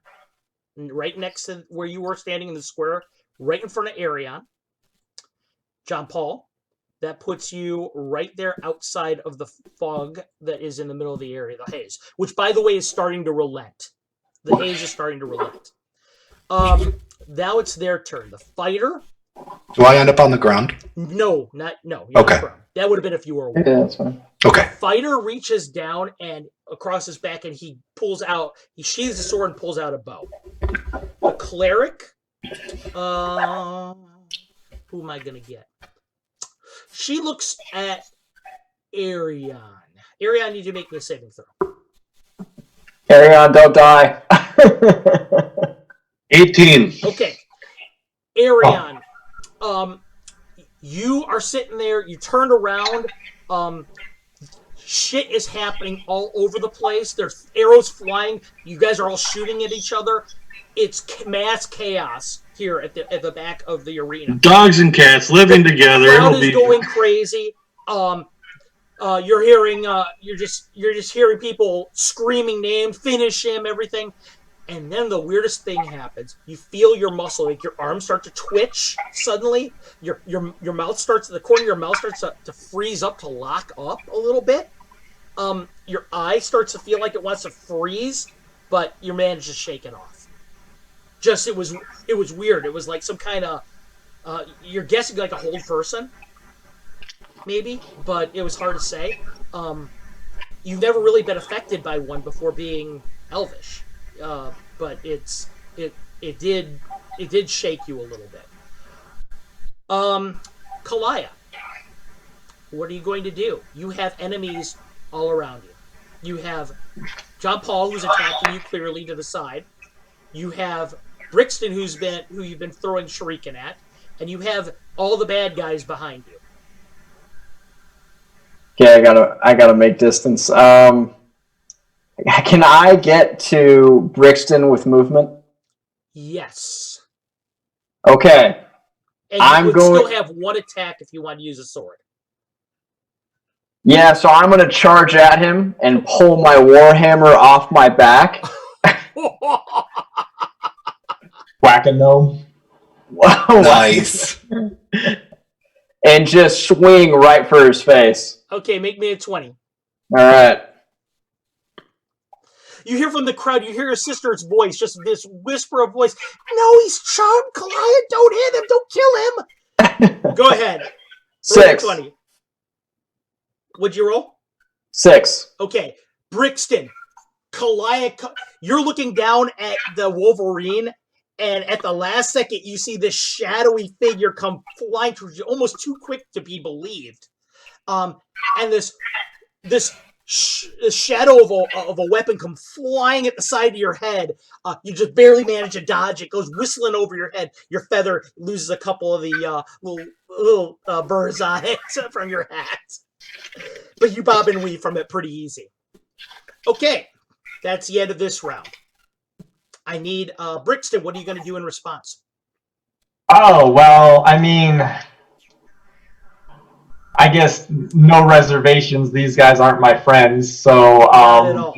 right next to where you were standing in the square, right in front of Arion. John Paul, that puts you right there outside of the fog that is in the middle of the area, the haze, which, by the way, is starting to relent. The haze is starting to relent. Now it's their turn. The fighter. Do I end up on the ground? No. Okay. That would have been if you were aware. Yeah, that's fine. Okay. Fighter reaches down and across his back, and he sheathes the sword and pulls out a bow. The cleric, who am I gonna get? She looks at Arion. Arion, you need to make me a saving throw. Arion, don't die. 18. Okay, Arion, you are sitting there. You turned around. Shit is happening all over the place. There's arrows flying. You guys are all shooting at each other. It's mass chaos here at the back of the arena. Dogs and cats living together. The crowd It'll is be going crazy. You're hearing you're just hearing people screaming names, finish him, everything. And then the weirdest thing happens. You feel your muscle, like your arms start to twitch suddenly. Your mouth starts, the corner of your mouth starts to freeze up, to lock up a little bit. Your eye starts to feel like it wants to freeze, but you manage to shake it off. It was weird. It was like some kind of you're guessing like a hold person, maybe, but it was hard to say. You've never really been affected by one before being elvish. But it did shake you a little bit. Kalaya, what are you going to do? You have enemies all around you. You have John Paul, who's attacking you clearly to the side. You have Brixton, who you've been throwing shuriken at, and you have all the bad guys behind you. Okay, I gotta make distance. Can I get to Brixton with movement? Yes. Okay. And you would still have one attack if you want to use a sword. Yeah, so I'm gonna charge at him and pull my warhammer off my back. Whack a gnome. Nice. And just swing right for his face. Okay, make me a 20. All right. You hear from the crowd, you hear your sister's voice, just this whisper of voice. No, he's charmed, Kalaya. Don't hit him. Don't kill him. Go ahead. Roll 6. 20. What'd you roll? 6. Okay. Brixton, Kalaya, you're looking down at the Wolverine, and at the last second, you see this shadowy figure come flying towards you, almost too quick to be believed. And this shadow of a weapon come flying at the side of your head. You just barely manage to dodge it. Goes whistling over your head. Your feather loses a couple of the little bird's eyes from your hat. But you bob and weave from it pretty easy. Okay, that's the end of this round. I need Brixton. What are you going to do in response? Oh, well, I mean, I guess no reservations. These guys aren't my friends, so Not at all.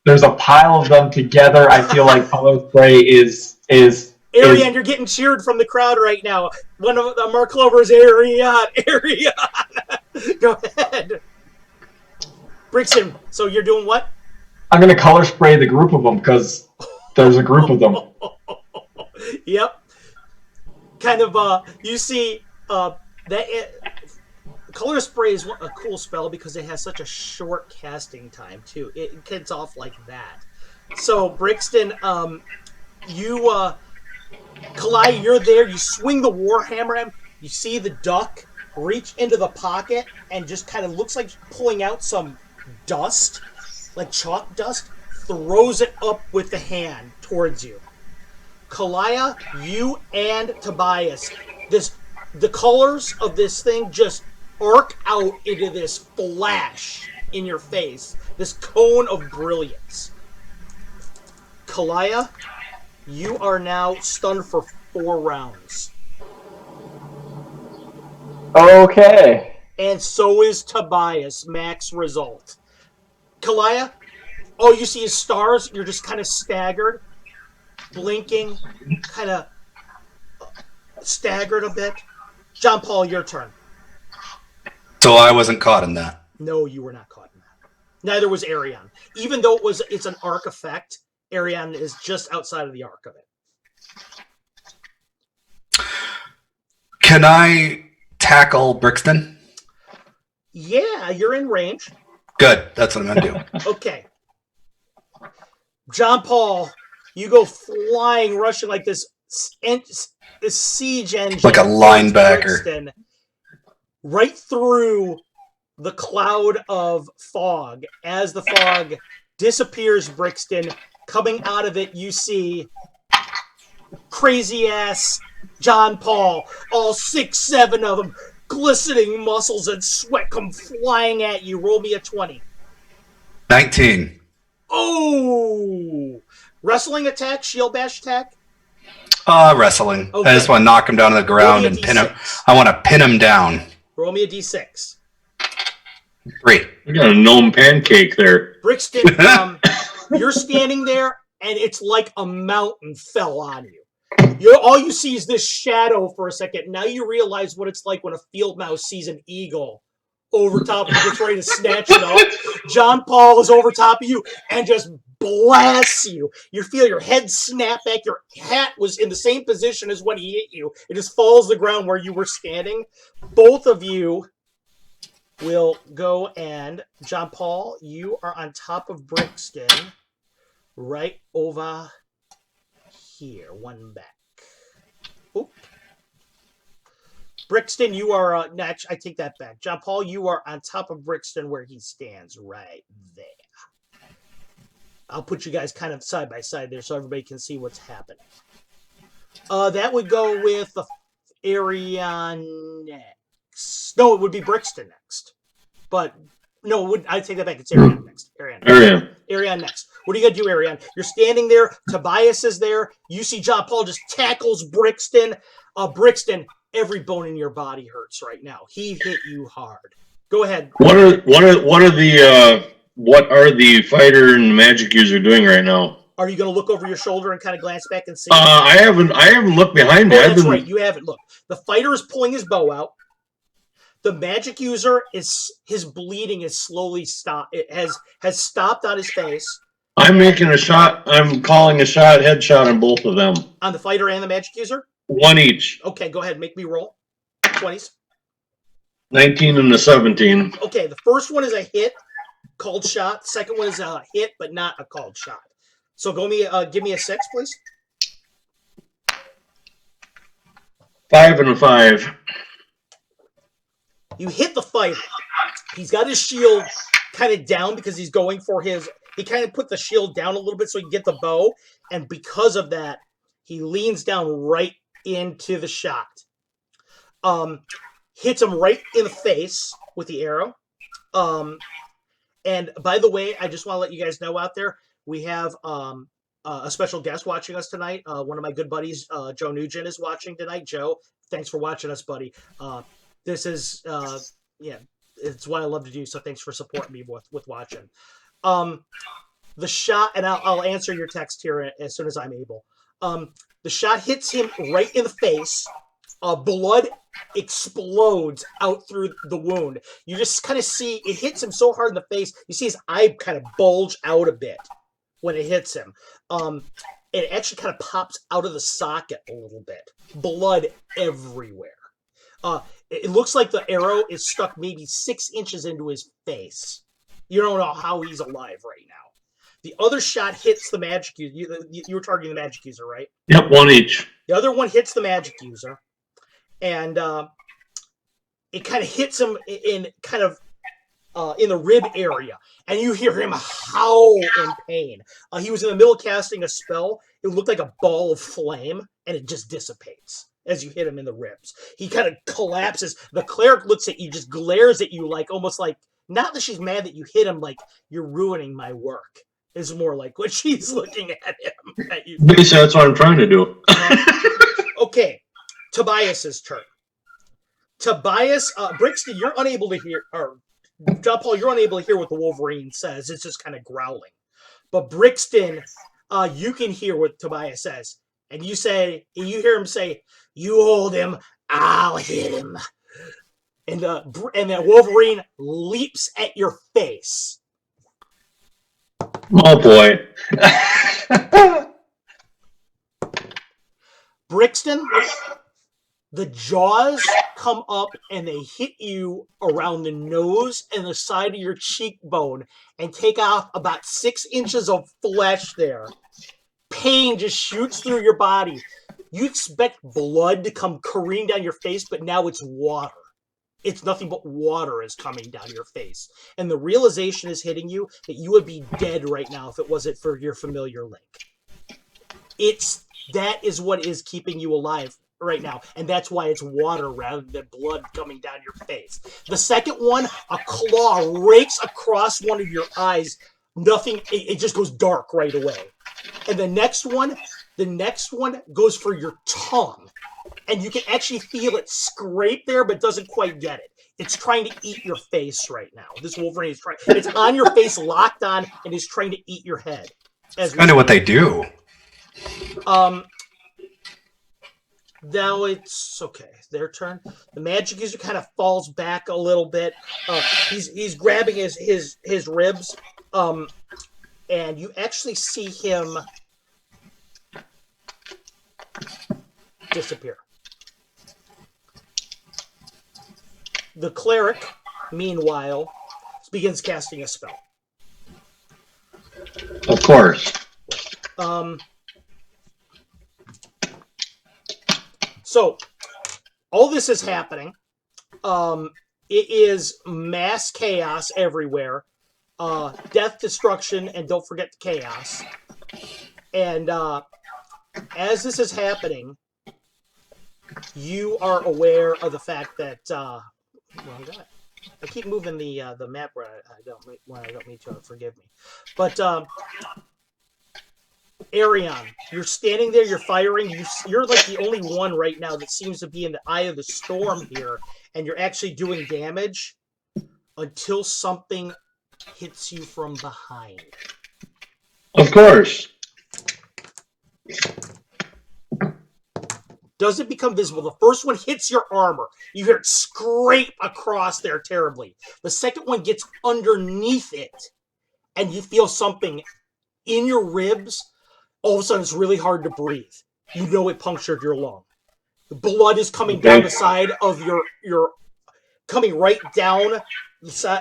there's a pile of them together. I feel like color spray is Ariane, you're getting cheered from the crowd right now. One of the Mark Clover's Ariane. Go ahead. Brixton, so you're doing what? I'm gonna color spray the group of them because there's a group of them. Yep. Kind of, you see, color spray is a cool spell because it has such a short casting time, too. It gets off like that. So, Brixton, Kalai, you're there. You swing the Warhammer at him. You see the duck reach into the pocket and just kind of looks like pulling out some dust, like chalk dust, throws it up with the hand towards you. Kalaya, you and Tobias, the colors of this thing just arc out into this flash in your face, this cone of brilliance. Kalaya, you are now stunned for 4 rounds. Okay. And so is Tobias, max result. Kalaya, all you see is stars. You're just kind of staggered, blinking, kind of staggered a bit. John Paul, your turn. So I wasn't caught in that. No, you were not caught in that. Neither was Ariane. Even though it's an arc effect, Ariane is just outside of the arc of it. Can I tackle Brixton? Yeah, you're in range. Good. That's what I'm going to do. Okay. John Paul, you go flying, rushing like this siege engine. Like a linebacker. Brixton, right through the cloud of fog. As the fog disappears, Brixton, coming out of it, you see crazy-ass John Paul, all 6-7 of them, glistening muscles and sweat come flying at you. Roll me a 20. 19. Oh! Wrestling attack, shield bash attack? Wrestling. Okay. I just want to knock him down to the ground and pin him. I want to pin him down. Roll me a d6. 3. You got a gnome pancake there. Brixton, you're standing there, and it's like a mountain fell on you. All you see is this shadow for a second. Now you realize what it's like when a field mouse sees an eagle over top of you, gets ready to snatch it up. John Paul is over top of you and just blasts you. You feel your head snap back. Your hat was in the same position as when he hit you. It just falls to the ground where you were standing. Both of you will go, and John Paul, you are on top of Brixton, right over here. One back. Oop. Brixton, you are next. I take that back. John Paul, you are on top of Brixton where he stands right there. I'll put you guys kind of side by side there so everybody can see what's happening. That would go with the area next. No, it would be Brixton next. But no, I take that back. It's Ariane next. Ariane next. What are you going to do, Ariane? You're standing there. Tobias is there. You see John Paul just tackles Brixton. Brixton, every bone in your body hurts right now. He hit you hard. Go ahead. What are the fighter and magic user doing right now? Are you going to look over your shoulder and kind of glance back and see? I haven't looked behind me. That's right. You haven't looked. The fighter is pulling his bow out. The magic user his bleeding is slowly stopped. It has stopped on his face. I'm making a shot. I'm calling a headshot on both of them. On the fighter and the magic user? One each. Okay, go ahead. Make me roll. 20s. 19 and a 17. Okay, the first one is a hit, called shot. The second one is a hit, but not a called shot. So give me a 6, please. 5 and a 5. You hit the fighter. He's got his shield kind of down because he's going for his... He kind of put the shield down a little bit so he can get the bow. And because of that, he leans down right into the shot. Hits him right in the face with the arrow. And by the way, I just want to let you guys know out there, we have a special guest watching us tonight. One of my good buddies, Joe Nugent, is watching tonight. Joe, thanks for watching us, buddy. This is, it's what I love to do, so thanks for supporting me with watching. The The shot, and I'll answer your text here as soon as I'm able. The shot hits him right in the face. Blood explodes out through the wound. You just kind of see it hits him so hard in the face. You see his eye kind of bulge out a bit when it hits him. It actually kind of pops out of the socket a little bit. Blood everywhere. It looks like the arrow is stuck maybe 6 inches into his face. You don't know how he's alive right now. The other shot hits the magic user. You were targeting the magic user, right? Yep, one each. The other one hits the magic user. And it kind of hits him in the rib area, and you hear him howl in pain. He was in the middle of casting a spell. It looked like a ball of flame, and it just dissipates as you hit him in the ribs. He kind of collapses. The cleric looks at you, just glares at you, like almost like, not that she's mad that you hit him, like you're ruining my work. Is more like what she's looking at him. At you. Basically, that's what I'm trying to do. Okay. Tobias's turn. Tobias, Brixton, you're unable to hear, or John Paul, you're unable to hear what the Wolverine says. It's just kind of growling. But Brixton, you can hear what Tobias says, and you hear him say, "You hold him, I'll hit him," and that Wolverine leaps at your face. Oh boy. Brixton. The jaws come up and they hit you around the nose and the side of your cheekbone and take off about 6 inches of flesh there. Pain just shoots through your body. You expect blood to come careening down your face, but now it's water. It's nothing but water is coming down your face. And the realization is hitting you that you would be dead right now if it wasn't for your familiar link. That is what is keeping you alive right now, and that's why it's water rather than blood coming down your face. The second one, a claw rakes across one of your eyes. Nothing, it just goes dark right away. And the next one goes for your tongue, and you can actually feel it scrape there, but doesn't quite get it. It's trying to eat your face right now. This Wolverine is trying. It's on your face, locked on, and is trying to eat your head. That's kind of what they do. Now it's okay. Their turn. The magic user kind of falls back a little bit. He's grabbing his ribs, and you actually see him disappear. The cleric, meanwhile, begins casting a spell. Of course. So, all this is happening. It is mass chaos everywhere. Death, destruction, and don't forget the chaos. And as this is happening, you are aware of the fact that... wrong guy. I keep moving the map when I don't mean to. Forgive me. But... Arion, you're standing there, you're firing, you're like the only one right now that seems to be in the eye of the storm here, and you're actually doing damage until something hits you from behind. Of course. Doesn't become visible. The first one hits your armor. You hear it scrape across there terribly. The second one gets underneath it, and you feel something in your ribs. All of a sudden, it's really hard to breathe. You know it punctured your lung. The blood is coming down the side of your coming right down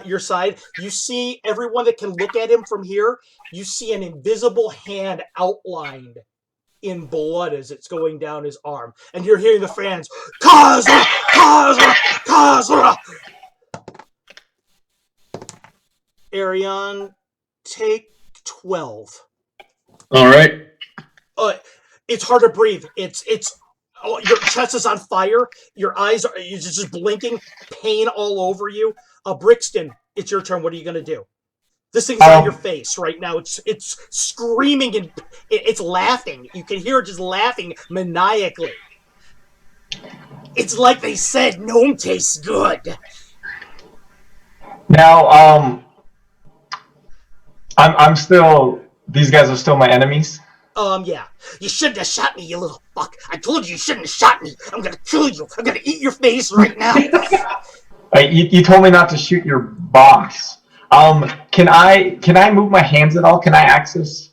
your side. You see everyone that can look at him from here. You see an invisible hand outlined in blood as it's going down his arm. And you're hearing the fans, casl, casl, casl. Arion, take 12. All right. It's hard to breathe. Your chest is on fire. Your eyes are you're just blinking. Pain all over you. Brixton, it's your turn. What are you gonna do? This thing's on your face right now. It's screaming and it's laughing. You can hear it just laughing maniacally. It's like they said, gnome tastes good. Now, I'm still these guys are still my enemies? Yeah. You shouldn't have shot me, you little fuck. I told you shouldn't have shot me. I'm gonna kill you. I'm gonna eat your face right now. You told me not to shoot your boss. Can I move my hands at all? Can I access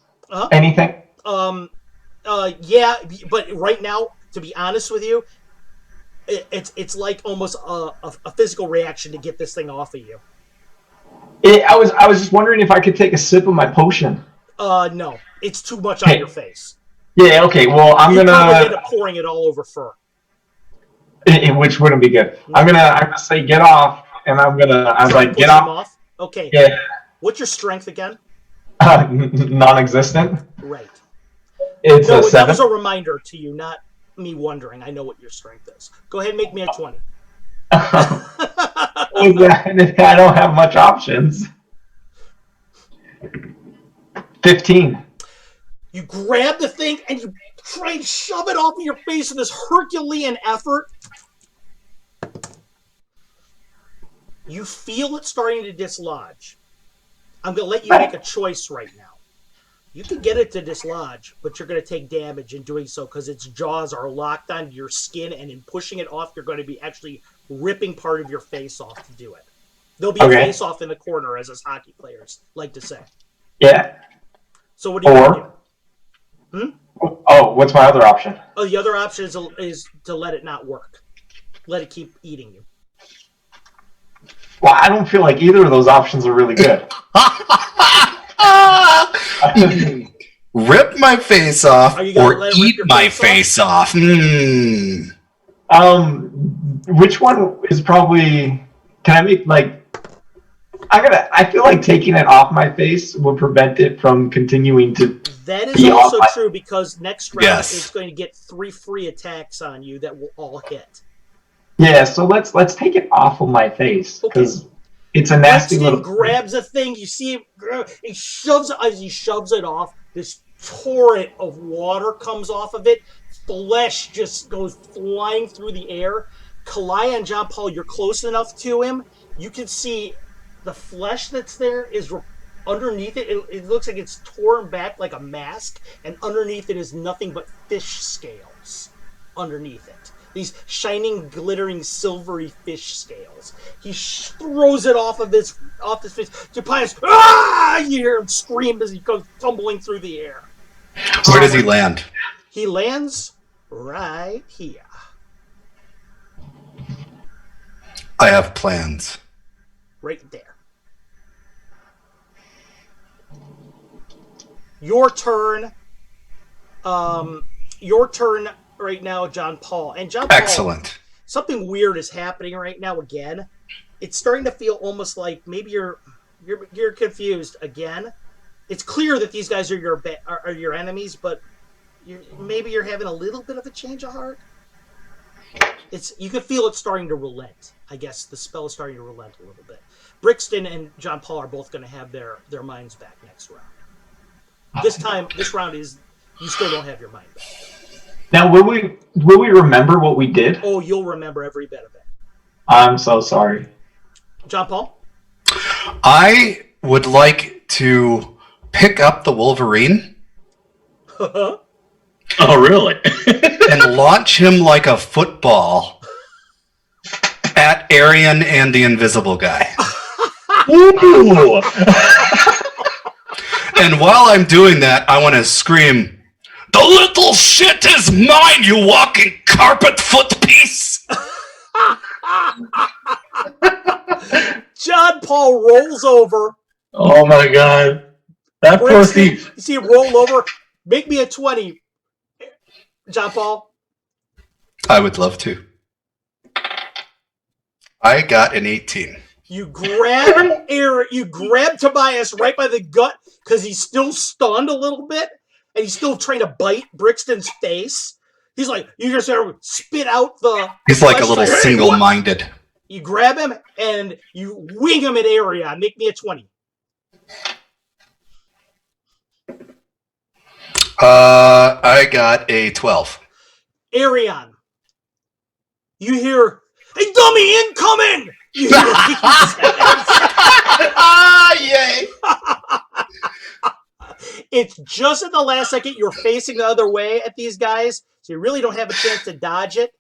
anything? Yeah, but right now, to be honest with you, it's like almost a physical reaction to get this thing off of you. I was just wondering if I could take a sip of my potion. No, it's too much on your face. Yeah, okay. Well, You probably end up pouring it all over fur. Which wouldn't be good. I'm gonna say get off, and I was like get off. Okay. Yeah. What's your strength again? Non-existent. Right. It's a 7. That was a reminder to you, not me wondering. I know what your strength is. Go ahead and make me a 20. I don't have much options. 15. You grab the thing and you try and shove it off of your face in this Herculean effort. You feel it starting to dislodge. I'm going to let you make a choice right now. You can get it to dislodge, but you're going to take damage in doing so because its jaws are locked onto your skin, and in pushing it off, you're going to be actually ripping part of your face off to do it. There'll be a face off in the corner, as us hockey players like to say. Yeah. So what do you want to do? Oh, what's my other option? Oh, the other option is to let it not work. Let it keep eating you. Well, I don't feel like either of those options are really good. Rip my face off or eat my face off. Which one is probably? Can I make like? I feel like taking it off my face will prevent it from continuing to. That is also true because next round it's going to get 3 free attacks on you that will all hit. Yeah, so let's take it off of my face because it's a nasty little. Grabs a thing. You see him. He shoves it off. This torrent of water comes off of it. Flesh just goes flying through the air. Kalaya and John Paul, you're close enough to him. You can see the flesh that's there is underneath it. It looks like it's torn back like a mask, and underneath it is nothing but fish scales. Underneath it. These shining, glittering, silvery fish scales. He throws it off his face. Japias, ah! You hear him scream as he goes tumbling through the air. Where does he land? He lands right here. I have plans. Right there. Your turn. Your turn. Right now, John Paul. And John Paul, excellent. Something weird is happening right now again. It's starting to feel almost like maybe you're confused again. It's clear that these guys are your enemies, but maybe you're having a little bit of a change of heart. You can feel it starting to relent. I guess the spell is starting to relent a little bit. Brixton and John Paul are both going to have their minds back next round. This round is you still don't have your mind back. Now, will we remember what we did? Oh, you'll remember every bit of it. I'm so sorry. John Paul? I would like to pick up the Wolverine. Oh, really? And launch him like a football at Arian and the Invisible Guy. Ooh. And while I'm doing that, I want to scream, "The little shit is mine, you walking carpet foot piece!" John Paul rolls over. Oh my God. That poor thief. You see him roll over. Make me a 20. John Paul. I would love to. I got an 18. You grab Tobias right by the gut because he's still stunned a little bit. And he's still trying to bite Brixton's face. He's like, you just spit out the... He's like a little single-minded. You grab him and you wing him at area. Make me a 20. I got a 12. Arion. You hear, "Hey, dummy, incoming!" You hear Yay! It's just at the last second you're facing the other way at these guys, so you really don't have a chance to dodge it.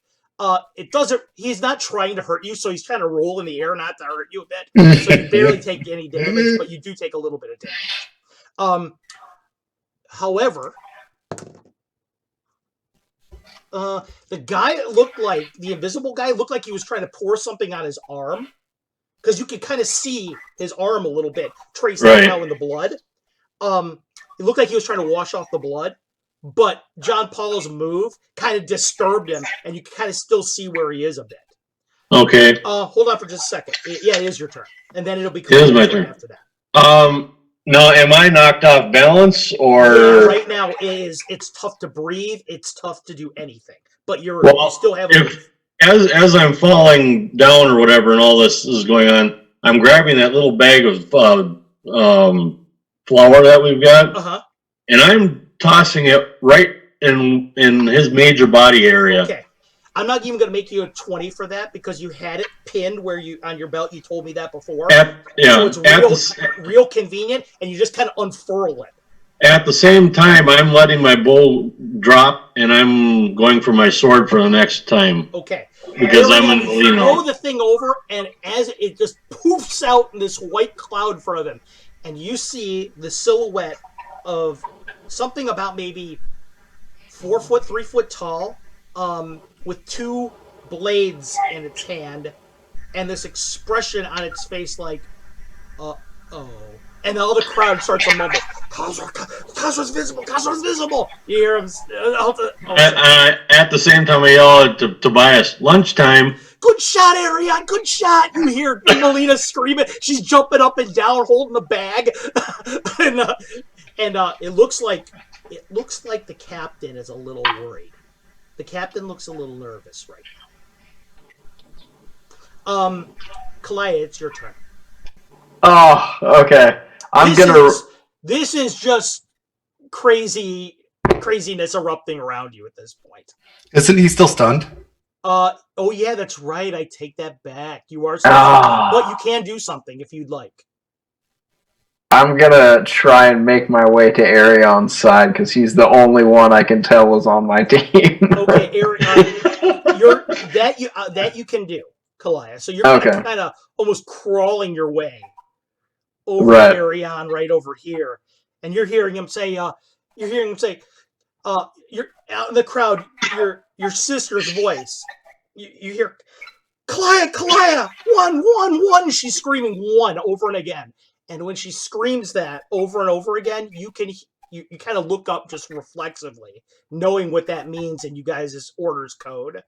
It doesn't. He's not trying to hurt you, so he's trying to roll in the air not to hurt you a bit. So you barely take any damage, but you do take a little bit of damage. However, the guy looked like the invisible guy looked like he was trying to pour something on his arm, because you could kind of see his arm a little bit traced out now in the blood. It looked like he was trying to wash off the blood, but John Paul's move kind of disturbed him, and you can kind of still see where he is a bit. Okay. Hold on for just a second. Yeah, it is your turn, and then it'll be It is my turn after that. Now, am I knocked off balance or? Yeah, right now it's tough to breathe. It's tough to do anything, but you still have. As I'm falling down or whatever, and all this is going on, I'm grabbing that little bag of flour that we've got, and I'm tossing it right in his major body area. Okay. I'm not even going to make you a 20 for that, because you had it pinned where you on your belt. You told me that before. So it's real convenient, and you just kind of unfurl it. At the same time, I'm letting my bow drop, and I'm going for my sword for the next time. Okay. Because I'm in throw the thing over, and as it just poofs out in this white cloud in front of him, and you see the silhouette of something about maybe 4 foot, 3 foot tall, with two blades in its hand, and this expression on its face like, oh. And all the crowd starts to mumble, Caswell's visible, Caswell's visible. You hear him. At the same time, I yell at Tobias, lunchtime. Good shot, Ariane, good shot. You hear Melina screaming. She's jumping up and down, holding the bag. and it looks like the captain is a little worried. The captain looks a little nervous right now. Kalaya, it's your turn. Oh, okay. This is just craziness erupting around you at this point. Isn't he still stunned? Oh yeah, that's right. I take that back. You are still stunned, but you can do something if you'd like. I'm gonna try and make my way to Arion's side, because he's the only one I can tell was on my team. Okay, that you can do, Kalaya. So you're kind of almost crawling your way over Arion right over here, and you're hearing him say, you're out in the crowd, your sister's voice. You hear, Kalaya, one. She's screaming one over and again. And when she screams that over and over again, you kind of look up just reflexively, knowing what that means in you guys' orders code.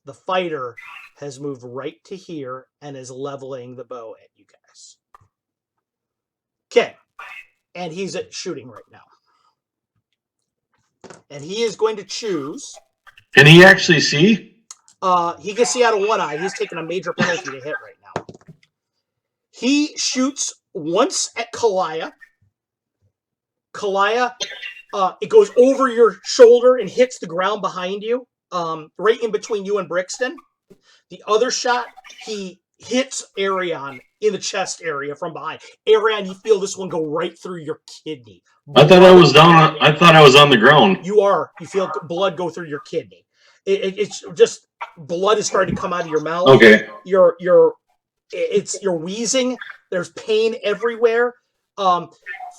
The fighter has moved right to here and is leveling the bow at you guys. Okay. And he's shooting right now. And he is going to choose. Can he actually see? He can see out of one eye. He's taking a major penalty to hit right now. He shoots once at Kalaya. Kalaya, it goes over your shoulder and hits the ground behind you, right in between you and Brixton. The other shot, he hits Arion in the chest area from behind. Arion, you feel this one go right through your kidney. I thought I was down. I thought I was on the ground. You are. You feel blood go through your kidney. It's just blood is starting to come out of your mouth. Okay. You're wheezing. There's pain everywhere.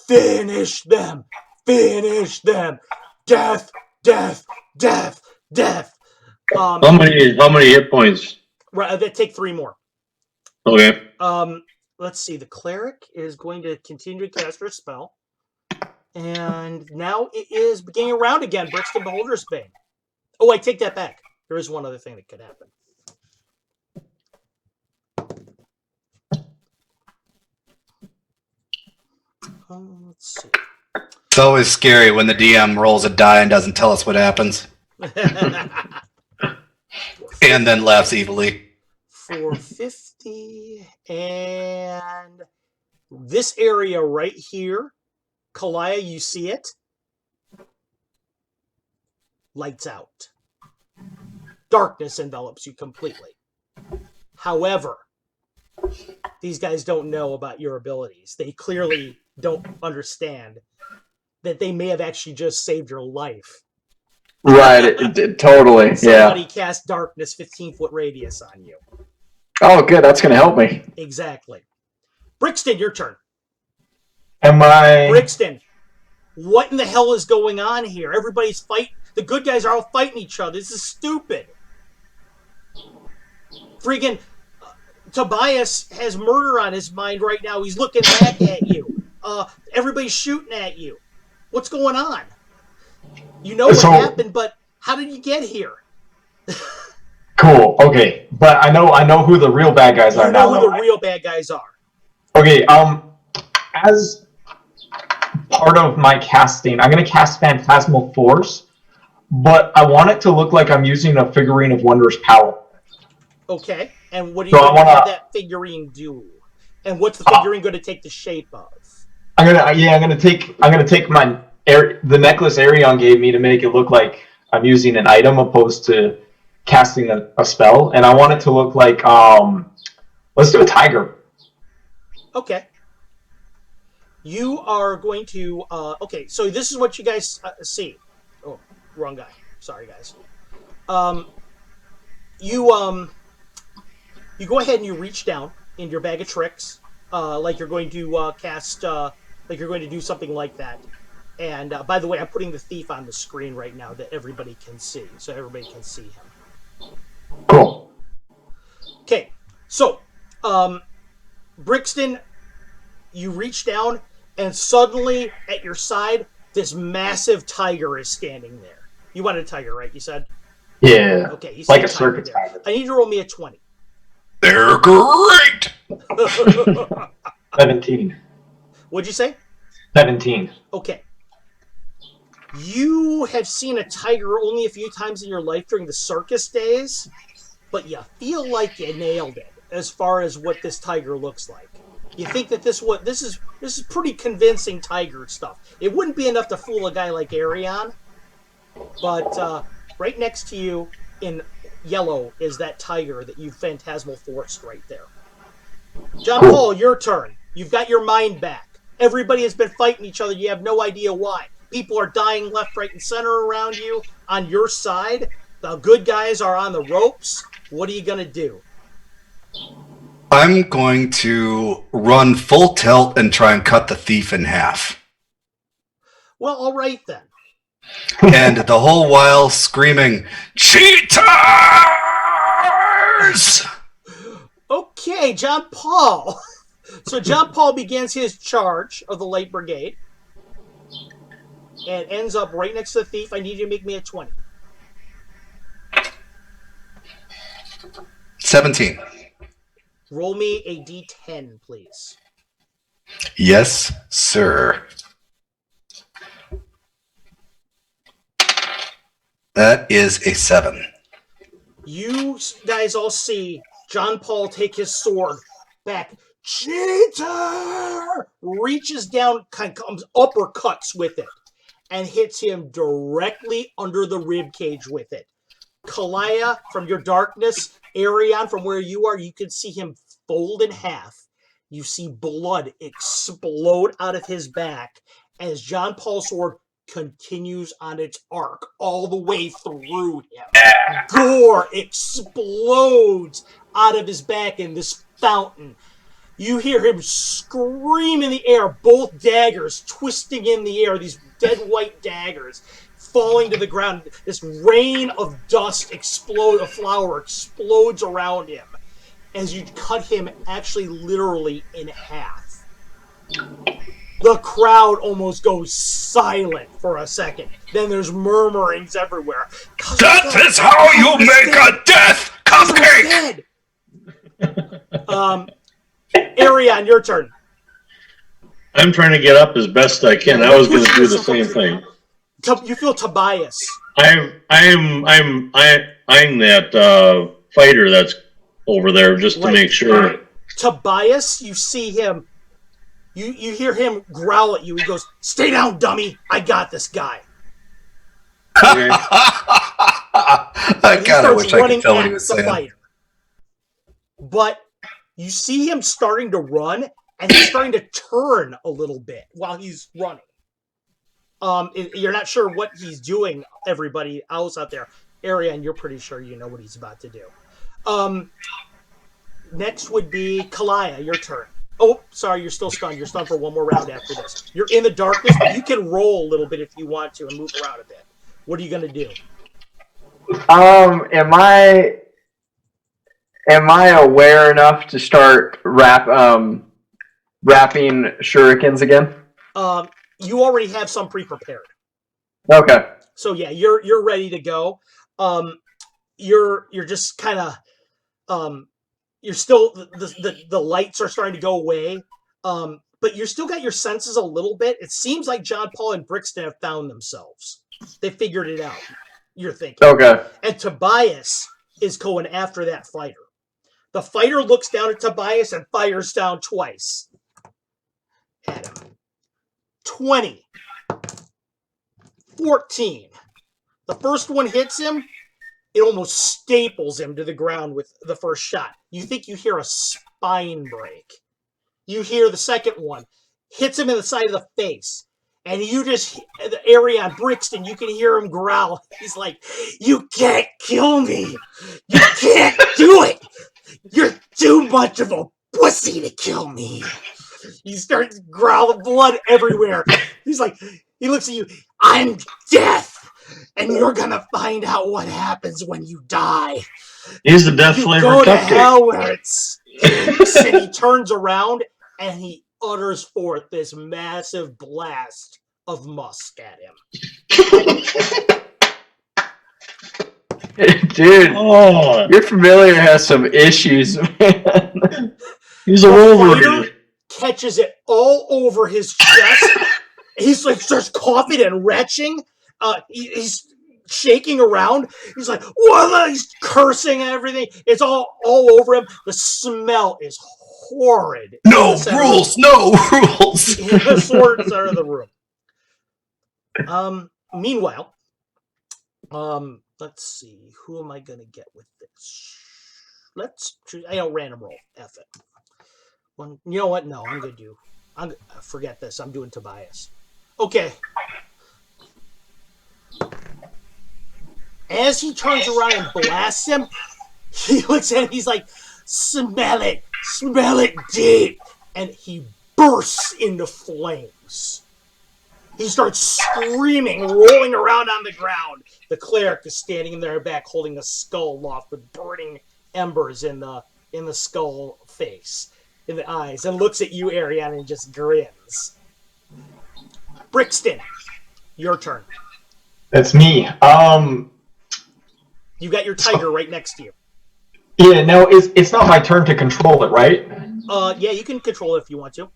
Finish them. Finish them. Death. Death. Death. Death. How many hit points? Right. That take 3 more. Okay. Let's see. The cleric is going to continue to cast her spell, and now it is beginning a round again. Brixton Beholder's Bane. Oh, I take that back. There is one other thing that could happen. Let's see. It's always scary when the DM rolls a die and doesn't tell us what happens. And then laughs evilly. 450. And this area right here, Kalaya, you see it? Lights out. Darkness envelops you completely. However, these guys don't know about your abilities. They clearly don't understand that they may have actually just saved your life. Right, totally. Somebody Yeah. cast darkness 15-foot radius on you. Oh, good. That's going to help me. Exactly. Brixton, your turn. Am I? Brixton, what in the hell is going on here? Everybody's fighting. The good guys are all fighting each other. This is stupid. Freaking Tobias has murder on his mind right now. He's looking back at you. Everybody's shooting at you. What's going on? You know what happened, but how did you get here? Cool. Okay, but I know who the real bad guys are You now. know who the real bad guys are. Okay. As part of my casting, I'm gonna cast Phantasmal Force, but I want it to look like I'm using a figurine of Wondrous Power. Okay, and what are you So going to I wanna- have that figurine do? And what's the figurine going to take the shape of? I'm gonna take the necklace Arion gave me to make it look like I'm using an item opposed to casting a spell, and I want it to look like let's do a tiger. Okay. You are going to okay, so this is what you guys see. Oh, wrong guy. Sorry, guys. You go ahead and you reach down in your bag of tricks, like you're going to cast, like you're going to do something like that. And by the way, I'm putting the thief on the screen right now that everybody can see, so everybody can see him. Cool. Okay, so Brixton, you reach down, and suddenly at your side, this massive tiger is standing there. You wanted a tiger, right? You said. Yeah. Okay, you Like see a circuit there. tiger. I need you to roll me a 20. They're great. 17. What'd you say? 17. Okay. You have seen a tiger only a few times in your life during the circus days, but you feel like you nailed it as far as what this tiger looks like. You think that this is pretty convincing tiger stuff. It wouldn't be enough to fool a guy like Arion, but right next to you in yellow is that tiger that you phantasmal forced right there. John Paul, your turn. You've got your mind back. Everybody has been fighting each other. You have no idea why. People are dying left, right, and center around you. On your side, the good guys are on the ropes. What are you going to do? I'm going to run full tilt and try and cut the thief in half. Well, all right then. And the whole while screaming, "Cheaters!" Okay, John Paul. So John Paul begins his charge of the Light Brigade and ends up right next to the thief. I need you to make me a 20. 17. Roll me a d10, please. Yes, sir. That is a 7. You guys all see John Paul take his sword back. Cheater! Reaches down, kind of comes uppercuts with it, and hits him directly under the rib cage with it. Kalaya, from your darkness, Arion, from where you are, you can see him fold in half. You see blood explode out of his back as John Paul's sword continues on its arc all the way through him. Gore explodes out of his back in this fountain. You hear him scream in the air, both daggers twisting in the air, these dead white daggers falling to the ground. This rain of dust of flour explodes around him as you cut him actually literally in half. The crowd almost goes silent for a second. Then there's murmurings everywhere. That is how you make a death cupcake! Arion, your turn. I'm trying to get up as best I can. I was going to do the same thing. You feel Tobias. I'm eyeing that fighter that's over there just to make sure. Tobias, you see him. You hear him growl at you. He goes, "Stay down, dummy. I got this guy." Okay. I wish I could tell what he was saying. Fighter. But you see him starting to run, and he's starting to turn a little bit while he's running. You're not sure what he's doing. Everybody else out there, Arian, you're pretty sure you know what he's about to do. Next would be Kalaya. Your turn. Oh, sorry, you're still stunned. You're stunned for one more round after this. You're in the darkness, but you can roll a little bit if you want to and move around a bit. What are you gonna do? Am I aware enough to start wrapping shurikens again? You already have some pre-prepared. Okay. So yeah, you're ready to go. You're just kind of you're still the lights are starting to go away. But you still got your senses a little bit. It seems like John Paul and Brixton have found themselves. They figured it out. You're thinking. Okay. And Tobias is going after that fighter. The fighter looks down at Tobias and fires down twice at him. 20. 14. The first one hits him. It almost staples him to the ground with the first shot. You think you hear a spine break. You hear the second one. Hits him in the side of the face. And you just, the area on Brixton, you can hear him growl. He's like, you can't kill me. You can't do it. You're too much of a pussy to kill me. He starts growling, blood everywhere. He's like, he looks at you. I'm death. And you're going to find out what happens when you die. He's the death You flavor go to cupcake. hell where it stinks. And he turns around and he utters forth this massive blast of musk at him. Dude, Oh, your familiar has some issues, man. he's a The Wolverine. fighter catches it all over his chest. He's like starts coughing and retching. He's shaking around. He's like, "What?" He's cursing and everything. It's all over him. The smell is horrid. No rules, no rules. The swords are in the room. Meanwhile, let's see. Who am I gonna get with this? Let's choose. I don't random roll. F it. One. You know what? No, I'm gonna do. Forget this. I'm doing Tobias. Okay. As he turns around and blasts him, he looks at it. He's like, smell it deep, and he bursts into flames. He starts screaming, rolling around on the ground. The cleric is standing in their back, holding a skull aloft with burning embers in the skull face, in the eyes, and looks at you, Ariane, and just grins. Brixton, your turn. That's me. You got your tiger right next to you. Yeah, no, it's not my turn to control it, right? Yeah, you can control it if you want to.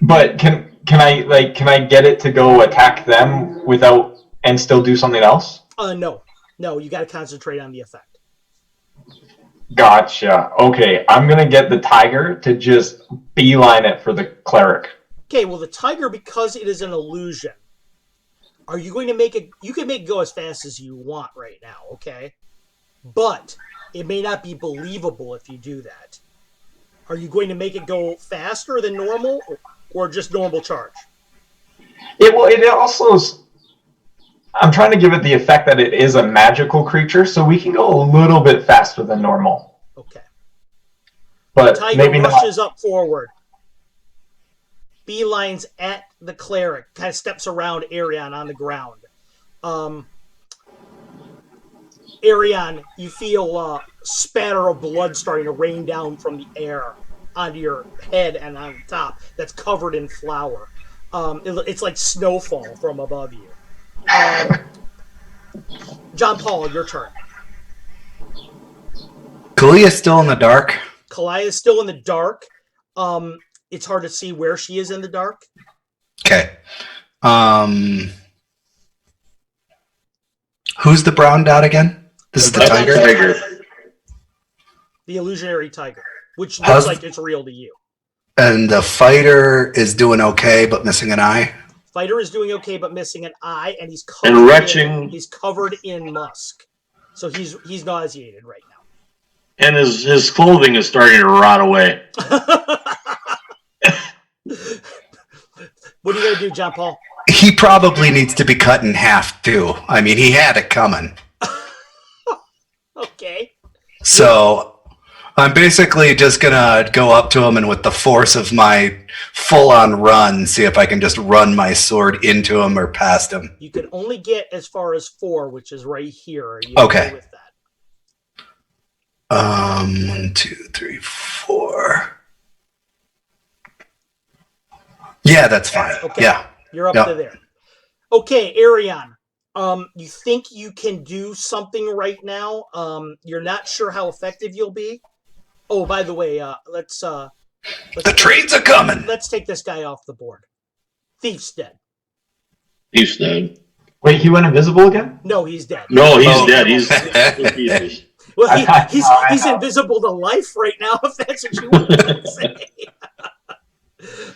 But can I get it to go attack them without and still do something else? No, you got to concentrate on the effect. Gotcha. Okay, I'm gonna get the tiger to just beeline it for the cleric. Okay, well, the tiger, because it is an illusion, are you going to make it? You can make it go as fast as you want right now, okay? But it may not be believable if you do that. Are you going to make it go faster than normal, or just normal charge? It also. I'm trying to give it the effect that it is a magical creature, so we can go a little bit faster than normal. Okay. But The tiger maybe rushes not. up forward. Beelines at the cleric, kind of steps around Arion on the ground. Arion, you feel a spatter of blood starting to rain down from the air onto your head and on top that's covered in flour. It's like snowfall from above you. John Paul, your turn. Kalia's still in the dark. Kalaya is still in the dark. It's hard to see where she is in the dark. Okay. Who's the brown dot again? This is the That's tiger? tiger. The illusionary tiger, which looks How's- like it's real to you. And the fighter is doing okay, but missing an eye. Fighter is doing okay, but missing an eye, and he's And covered retching. he's covered in musk, so he's nauseated right And his clothing is starting to rot away. now. What are you gonna do, John Paul? He probably needs to be cut in half too. I mean, he had it coming. Okay. So I'm basically just gonna go up to him and with the force of my full-on run, see if I can just run my sword into him or past him. You can only get as far as 4, which is right here. Are you Okay. with that? 1, 2, 3, 4. Yeah, that's fine. Okay. Yeah. You're up Yep. to there. Okay, Arion. You think you can do something right now? You're not sure how effective you'll be. Oh, by the way, let's The trains are coming. let's take this guy off the board. Thief's dead. He's dead. Wait, he went invisible again? No, he's dead. No, he's Oh. dead. He's Well, I he's know. invisible to life right now, if that's what you want to say.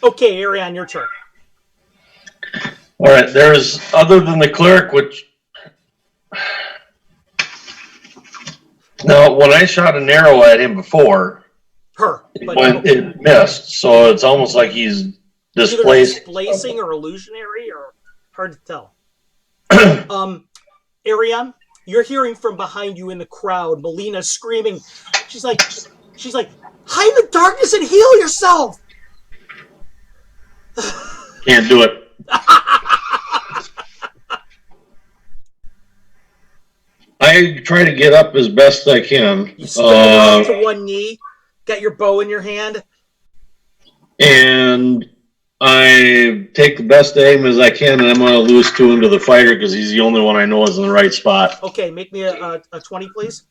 Okay, Arion, your turn. All right. There's other than the cleric, which now when I shot an arrow at him before, Her. it missed. So it's almost like he's Either displaced. displacing or illusionary, or hard to tell. Arion, you're hearing from behind you in the crowd, Melina screaming. She's like, hide in the darkness and heal yourself. Can't do it. I try to get up as best I can. You stumble to one knee, got your bow in your hand. And I take the best aim as I can, and I'm going to lose 2 into the fighter because he's the only one I know is in the right spot. Okay, make me a 20, please.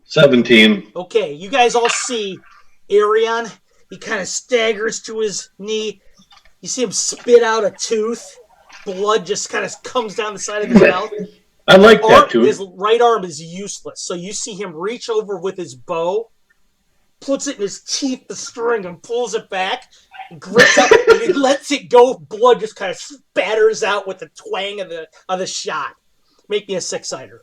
17. Okay, you guys all see Arion. He kind of staggers to his knee. You see him spit out a tooth. Blood just kind of comes down the side of his mouth. I like that too. His right arm is useless. So you see him reach over with his bow, puts it in his teeth, the string, and pulls it back, and grips up, and he lets it go. Blood just kind of spatters out with the twang of the shot. Make me a 6-sider.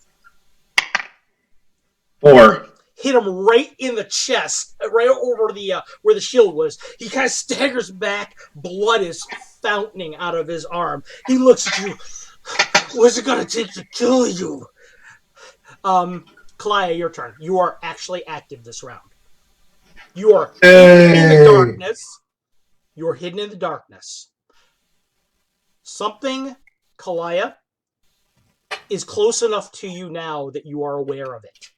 4. Hit him right in the chest, right over the where the shield was. He kind of staggers back. Blood is fountaining out of his arm. He looks at you. What's it gonna take to kill you? Kalaya, your turn. You are actually active this round. You are hidden in the darkness. You are hidden in the darkness. Something, Kalaya, is close enough to you now that you are aware of it.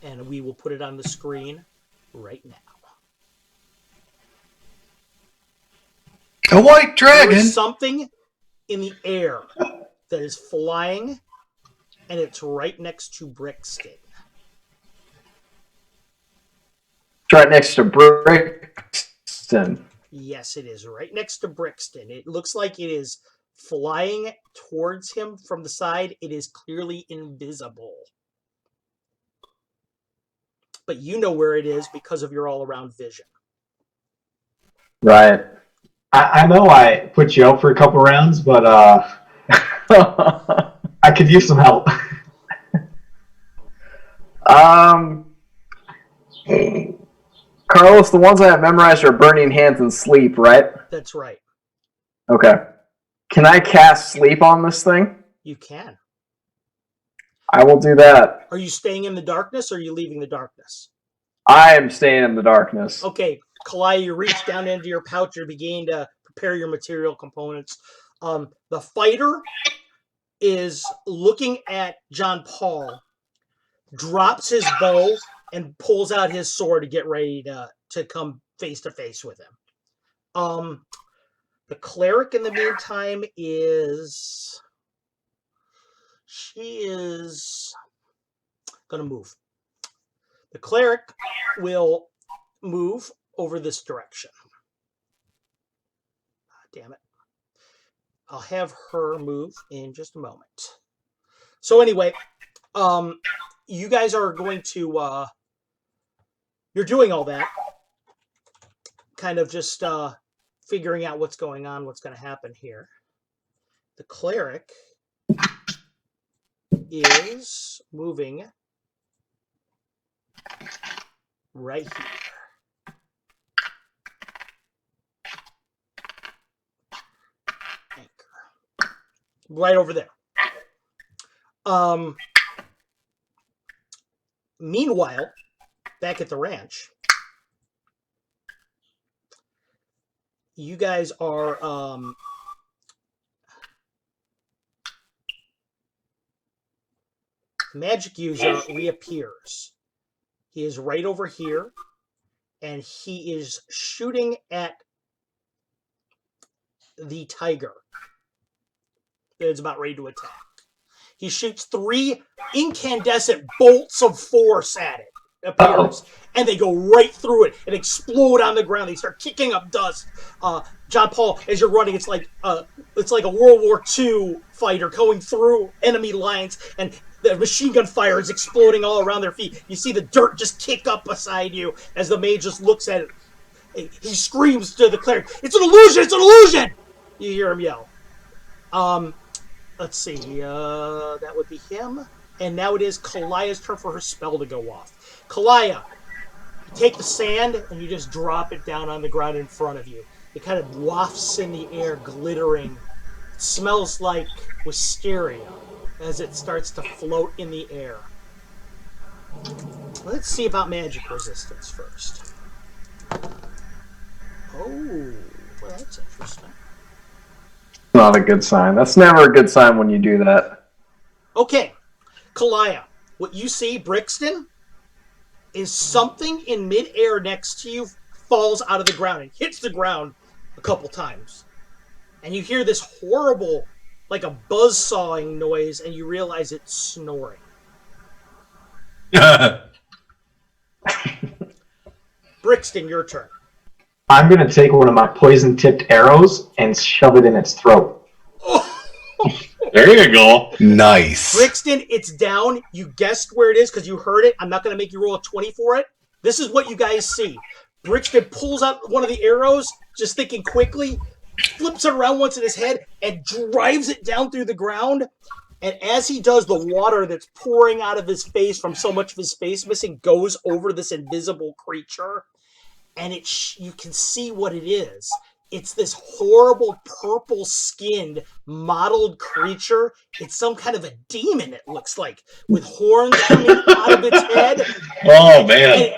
And we will put it on the screen right now. A white There dragon. is something in the air that is flying, and it's right next to Brixton. It's right next to Brixton. Yes, it is right next to Brixton. It looks like it is flying towards him from the side. It is clearly invisible. But you know where it is because of your all-around vision. Right. I know I put you out for a couple rounds, but I could use some help. Carlos, the ones I have memorized are Burning Hands and Sleep, right? That's right. Okay. Can I cast Sleep on this thing? You can. I will do that. Are you staying in the darkness or are you leaving the darkness? I am staying in the darkness. Okay, Kalai, you reach down into your pouch and begin to prepare your material components. The fighter is looking at John Paul, drops his bow, and pulls out his sword to get ready to come face to face with him. The cleric, in the meantime, she is going to move. The cleric will move over this direction. Damn it. I'll have her move in just a moment. So anyway, you guys are going to, you're doing all that. Kind of just figuring out what's going on, what's going to happen here. The cleric is moving right here. Right over there. Meanwhile, back at the ranch, you guys are magic user reappears. He is right over here, and he is shooting at the tiger that is about ready to attack. He shoots 3 incandescent bolts of force at it. Appears, and they go right through it and explode on the ground. They start kicking up dust. John Paul, as you're running, it's like a World War II fighter going through enemy lines, and the machine gun fire is exploding all around their feet. You see the dirt just kick up beside you as the mage just looks at it. He screams to the cleric, "It's an illusion! It's an illusion!" You hear him yell. Let's see. That would be him. And now it is Kalaya's turn for her spell to go off. Kalaya, you take the sand and you just drop it down on the ground in front of you. It kind of wafts in the air, glittering. It smells like wisteria as it starts to float in the air. Let's see about magic resistance first. Oh, well, that's interesting. Not a good sign. That's never a good sign when you do that. Okay, Kalaya, what you see, Brixton, is something in midair next to you falls out of the ground and hits the ground a couple times. And you hear this horrible, like a buzz sawing noise, and you realize it's snoring. Brixton, your turn. I'm going to take one of my poison-tipped arrows and shove it in its throat. There you go. Nice. Brixton, it's down. You guessed where it is because you heard it. I'm not going to make you roll a 20 for it. This is what you guys see. Brixton pulls out one of the arrows, just thinking quickly, flips it around once in his head, and drives it down through the ground. And as he does, the water that's pouring out of his face from so much of his face missing goes over this invisible creature. And you can see what it is. It's this horrible purple-skinned mottled creature. It's some kind of a demon, it looks like, with horns coming out of its head. Oh, man.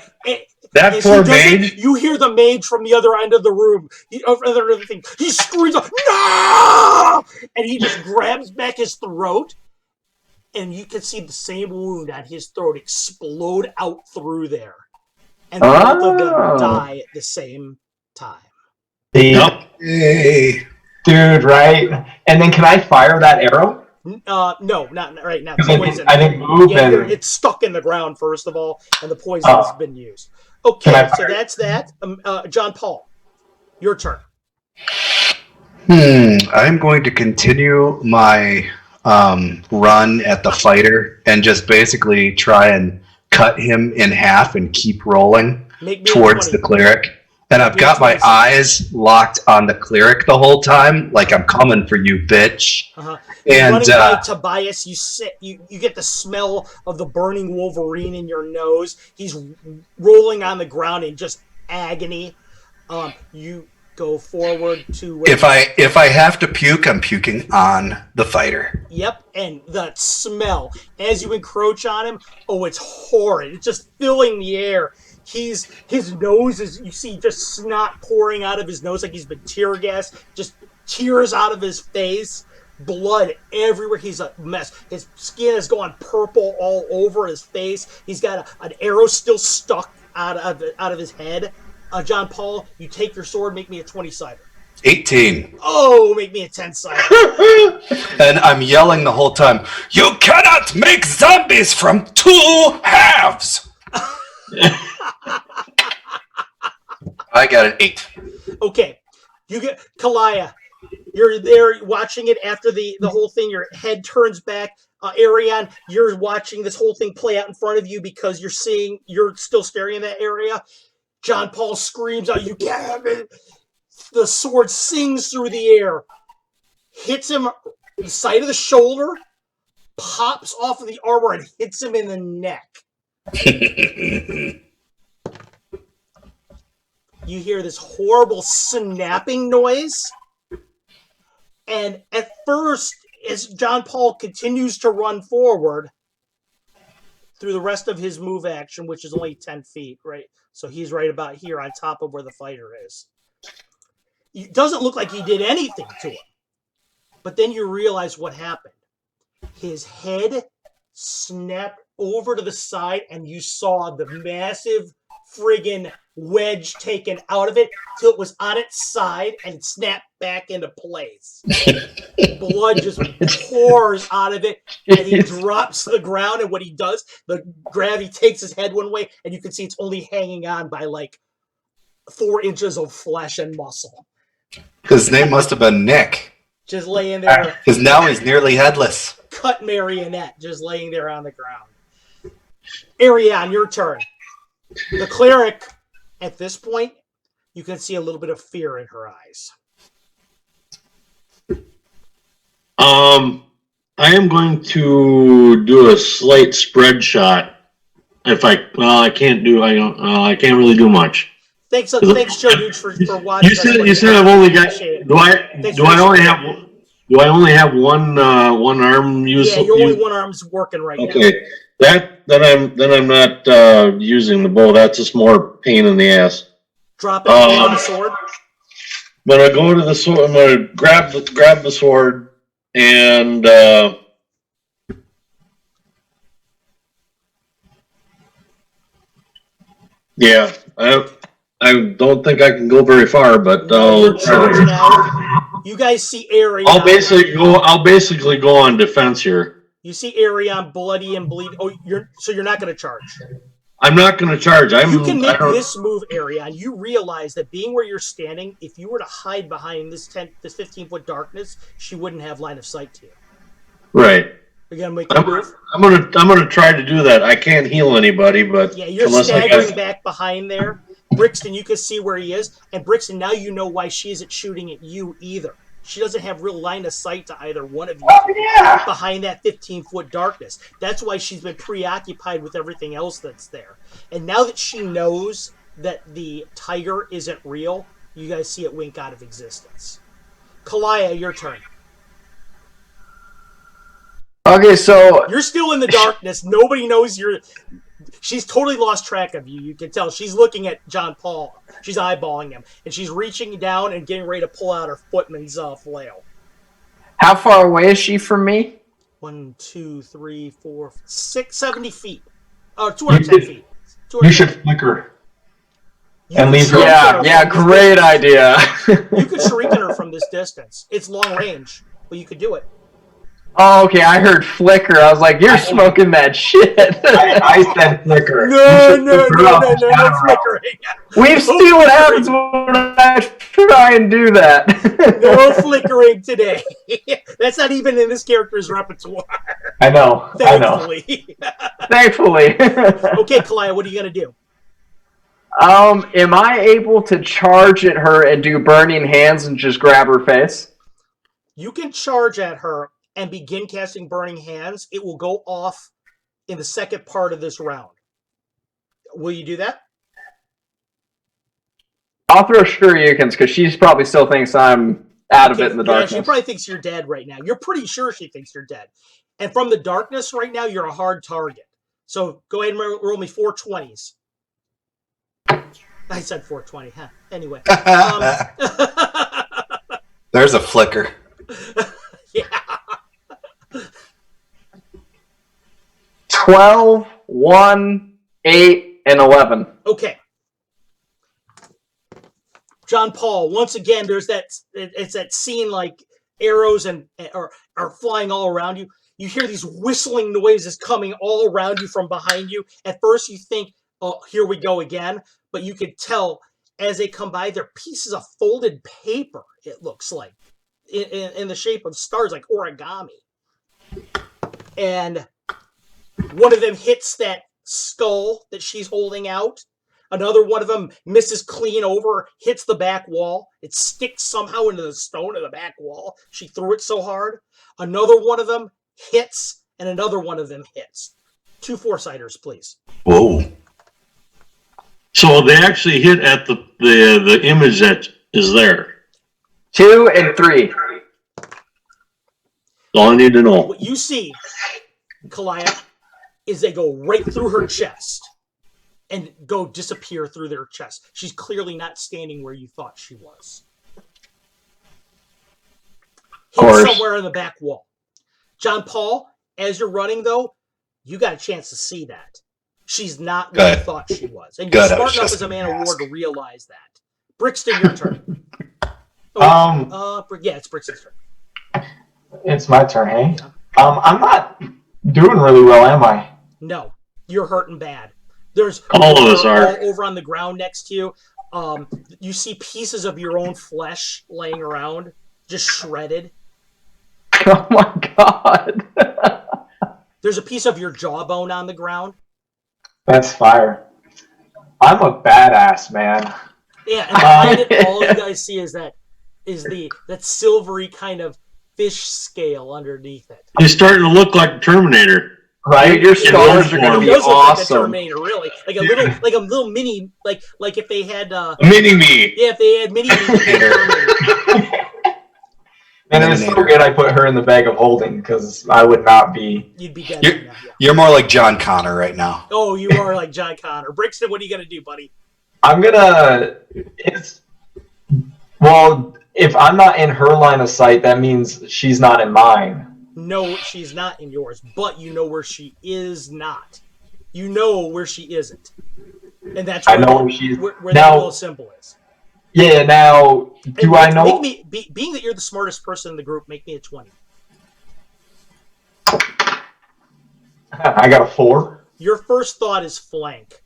That poor mage. You hear the mage from the other end of the room. He screams, "No!" And he just grabs back his throat. And you can see the same wound on his throat explode out through there. And both of them die at the same time. Hey. Dude, right? And then can I fire that arrow? No, not right now. Because I didn't move. Yeah, and... it's stuck in the ground, first of all, and the poison's been used. Okay, so that's that. John Paul, your turn. I'm going to continue my run at the fighter and just basically try and cut him in half and keep rolling towards the cleric. And I've got my eyes locked on the cleric the whole time, like I'm coming for you, bitch. And running by Tobias, you get the smell of the burning Wolverine in your nose. He's rolling on the ground in just agony. You go forward to if I have to puke, I'm puking on the fighter. Yep, and the smell as you encroach on him, it's horrid. It's just filling the air. His nose is, you see just snot pouring out of his nose like he's been tear gassed, just tears out of his face, blood everywhere. He's a mess. His skin is going purple all over his face. He's got an arrow still stuck out of his head. John Paul, you take your sword, make me a 20-sider. 18. Oh, make me a 10-sider. And I'm yelling the whole time, "You cannot make zombies from 2 halves!" I got an 8. Okay. You get Kalaya. You're there watching it after the whole thing. Your head turns back. Arion, you're watching this whole thing play out in front of you because you're still staring in that area. John Paul screams out, "You can't have it!" The sword sings through the air, hits him the side of the shoulder, pops off of the armor, and hits him in the neck. You hear this horrible snapping noise, and at first as John Paul continues to run forward through the rest of his move action, which is only 10 feet, right? So he's right about here on top of where the fighter is. It doesn't look like he did anything to him. But then you realize what happened. His head snapped over to the side, and you saw the massive friggin' wedge taken out of it till it was on its side and snapped back into place. Blood just pours out of it, and he drops to the ground, and what he does, the gravity takes his head one way, and you can see it's only hanging on by like 4 inches of flesh and muscle. His name must have been Nick, Just laying there, because now he's nearly headless. cut marionette, just laying there on the ground. Ariane, your turn. The cleric, at this point, you can see a little bit of fear in her eyes. I am going to do a slight spread shot. I can't really do much. Thanks, Joe Dude, for watching. You said I've only got. Do I only have one arm use? Yeah, your only one arm's working right now. Okay, then I'm not using the bow. That's just more pain in the ass. Drop it on the sword. When I go to the sword, I'm gonna grab the sword and yeah, I don't think I can go very far, but You're charging out. You guys see Ariane. I'll basically go on defense here. You see Ariane bloody and bleeding. Oh, you're not going to charge. I'm not going to charge. You can make this move, Ariane. You realize that being where you're standing, if you were to hide behind this 15-foot darkness, she wouldn't have line of sight to you. Right. You're gonna make a move. I'm gonna try to do that. I can't heal anybody, but yeah, you're staggering back behind there. Brixton, you can see where he is, and Brixton, now you know why she isn't shooting at you either. She doesn't have real line of sight to either one of you behind that 15-foot darkness. That's why she's been preoccupied with everything else that's there. And now that she knows that the tiger isn't real, you guys see it wink out of existence. Kalaya, your turn. Okay, so you're still in the darkness. Nobody knows you're. She's totally lost track of you. You can tell she's looking at John Paul. She's eyeballing him, and she's reaching down and getting ready to pull out her footman's flail. How far away is she from me? 1, 2, 3, 4, 6, 70 feet. 210 feet. You should flicker. And leave her. Yeah, great idea. You could shuriken her from this distance. It's long range, but you could do it. Oh, okay, I heard flicker. I was like, you're smoking that shit. I said flicker. No flickering. We've seen what happens when I try and do that. No flickering today. That's not even in this character's repertoire. I know. Thankfully. Thankfully. Okay, Kalaya, what are you going to do? Am I able to charge at her and do burning hands and just grab her face? You can charge at her and begin casting Burning Hands. It will go off in the second part of this round. Will you do that? I'll throw shurikens because she probably still thinks I'm out of it in the darkness. She probably thinks you're dead right now. You're pretty sure she thinks you're dead. And from the darkness right now, you're a hard target. So go ahead and roll me 4 20s. I said 420, huh? Anyway. There's a flicker. Yeah. 12, 1, 8, and 11. Okay. John Paul, once again, there's it's that scene like arrows are flying all around you. You hear these whistling noises coming all around you from behind you. At first you think, oh, here we go again. But you could tell as they come by, they're pieces of folded paper, it looks like, in the shape of stars, like origami. And one of them hits that skull that she's holding out. Another one of them misses clean over, hits the back wall. It sticks somehow into the stone of the back wall. She threw it so hard. Another one of them hits, and another one of them hits. 2 foresighters, please. Whoa. So they actually hit at the image that is there. 2 and 3. All I need to know. What you see, Kalaya, is they go right through her chest and go disappear through their chest. She's clearly not standing where you thought she was. Hit somewhere in the back wall. John Paul, as you're running, though, you got a chance to see that. She's not where you thought she was. And you're smart enough as a man of war to realize that. Brixton, your turn. Yeah, it's Brixton's turn. It's my turn, hey? I'm not doing really well, am I? No, you're hurting bad. There's all of us are over on the ground next to you. You see pieces of your own flesh laying around, just shredded. Oh my god. There's a piece of your jawbone on the ground. That's fire. I'm a badass, man. Yeah, and behind it, all you guys see is that silvery kind of fish scale underneath it. He's starting to look like the Terminator. Right? Your scars are going to be awesome. Like a awesome. Terminator, really, like a little mini, like if they had mini me. Yeah, if they had mini me. And it's so good I put her in the bag of holding because I would not be. You'd be dead. You're more like John Connor right now. Oh, you are like John Connor. Brixton, what are you gonna do, buddy? I'm gonna. Well, if I'm not in her line of sight, that means she's not in mine. No, she's not in yours, but you know where she is not. You know where she isn't, and that's where, I know where she is. Where that little symbol is. Yeah. Now, do I know? Being that you're the smartest person in the group, make me a 20. I got a 4. Your first thought is flank.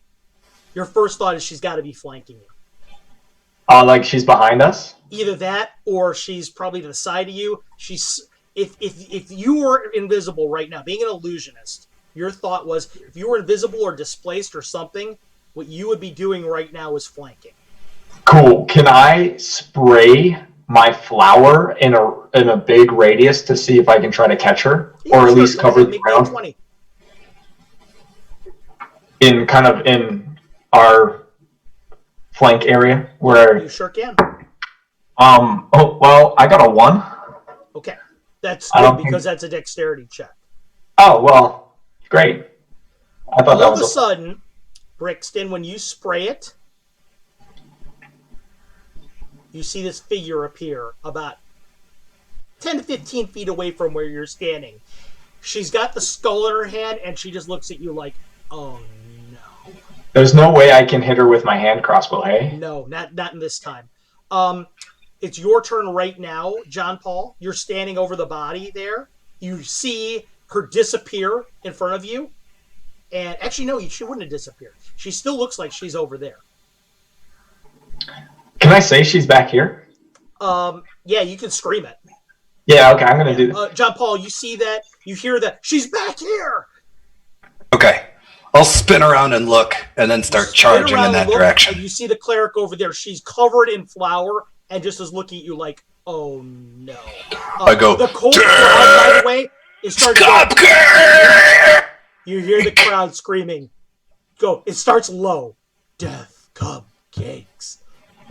Your first thought is she's got to be flanking you. Like she's behind us? Either that, or she's probably to the side of you. If you were invisible right now, being an illusionist, your thought was if you were invisible or displaced or something, what you would be doing right now is flanking. Cool. Can I spray my flower in a big radius to see if I can try to catch her, or at least cover the ground? 20. In our flank area where you sure can. Oh well, I got a 1. Okay, that's good because that's a dexterity check. Oh well, great. I thought All of a sudden, Brixton, when you spray it, you see this figure appear about 10 to 15 feet away from where you're standing. She's got the skull in her hand, and she just looks at you like, oh no. There's no way I can hit her with my hand crossbow, hey? No, not in this time. It's your turn right now, John Paul. You're standing over the body there. You see her disappear in front of you. And actually, no, she wouldn't have disappeared. She still looks like she's over there. Can I say she's back here? Yeah, you can scream it. Yeah, okay, I'm going to do that. John Paul, you see that? You hear that? She's back here! Okay. I'll spin around and look, and then start charging in that direction. And you see the cleric over there. She's covered in flour and just is looking at you like, oh no. I go, the cold crowd, by the way, is starting to go. You hear the crowd screaming. Go. It starts low. Death cupcakes.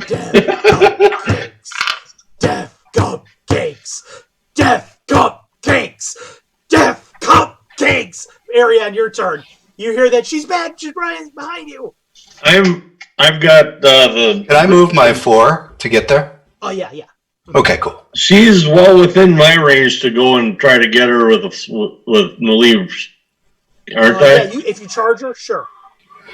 Death cupcakes. Death cupcakes. Death cupcakes. Death cupcakes. Ariane, your turn. You hear that she's back. She's right behind you. I've got the. Can I move my 4 to get there? Oh yeah. Okay, cool. She's well within my range to go and try to get her with melee, aren't I? Yeah, if you charge her, sure.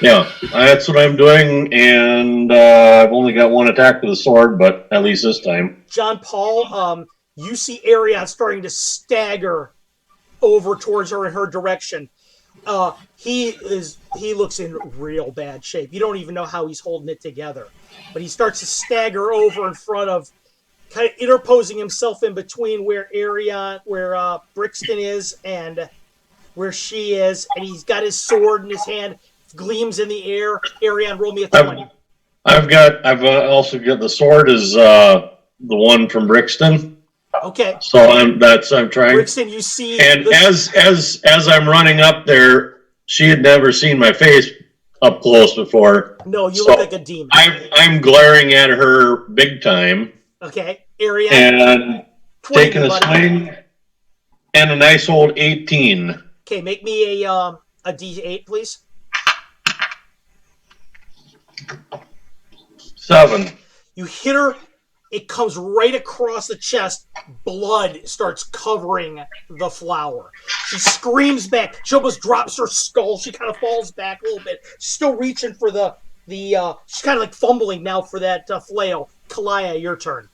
Yeah, that's what I'm doing, and I've only got 1 attack with a sword, but at least this time. John Paul, you see Ariane starting to stagger over towards her in her direction. He looks in real bad shape. You don't even know how he's holding it together. But he starts to stagger over in front of, kind of interposing himself in between where Brixton is and where she is, and he's got his sword in his hand, gleams in the air. Ariane, roll me a 20. I've also got the sword is the one from Brixton. Okay. So I'm trying. Brixton, you see, and as I'm running up there, she had never seen my face up close before. No, you look like a demon. I'm glaring at her big time. Okay, Ariane. And taking a swing. And a nice old 18. Okay, make me a D8, please. 7. You hit her. It comes right across the chest. Blood starts covering the flower. She screams back. She almost drops her skull. She kind of falls back a little bit. She's still reaching for the she's kind of like fumbling now for that flail. Kalaya, your turn.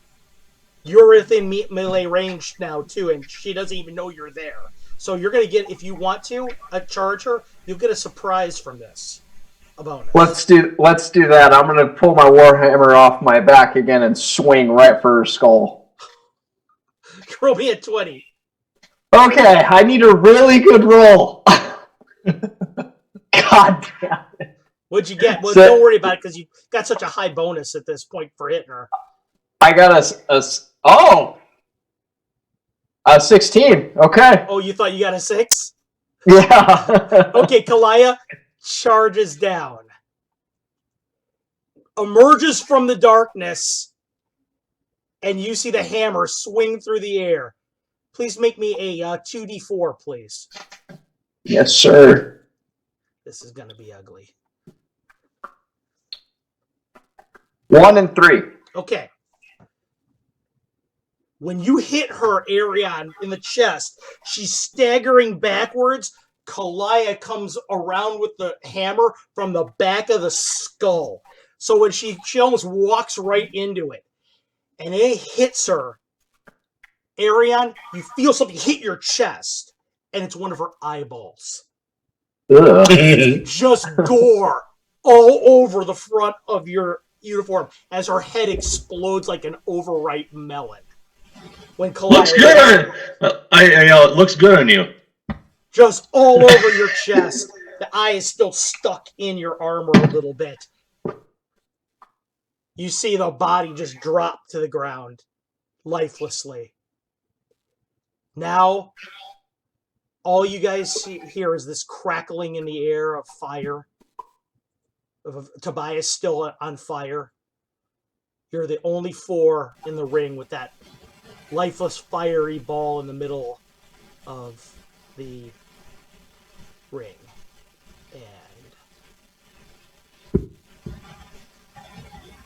You're within melee range now too, and she doesn't even know you're there. So you're gonna get, if you want to charge her, you'll get a surprise from this. A bonus. Let's do that. I'm gonna pull my warhammer off my back again and swing right for her skull. Roll me a 20. Okay, I need a really good roll. God damn it. What'd you get? Well, don't worry about it because you got such a high bonus at this point for hitting her. I got a 16. Okay. Oh, you thought you got a 6? Yeah. Okay, Kalaya charges down. Emerges from the darkness. And you see the hammer swing through the air. Please make me a 2d4, please. Yes, sir. This is going to be ugly. 1 and 3. Okay. When you hit her, Arion, in the chest, she's staggering backwards. Kalaya comes around with the hammer from the back of the skull. So when she almost walks right into it. And it hits her. Arion, you feel something hit your chest. And it's one of her eyeballs. Ugh. Just gore all over the front of your uniform as her head explodes like an overripe melon. When Kalaya Looks good! I yell, it looks good on you. just all over your chest. The eye is still stuck in your armor a little bit. You see the body just drop to the ground, lifelessly. Now, all you guys see here is this crackling in the air of fire. Of Tobias still on fire. You're the only 4 in the ring with that lifeless, fiery ball in the middle of the ring. And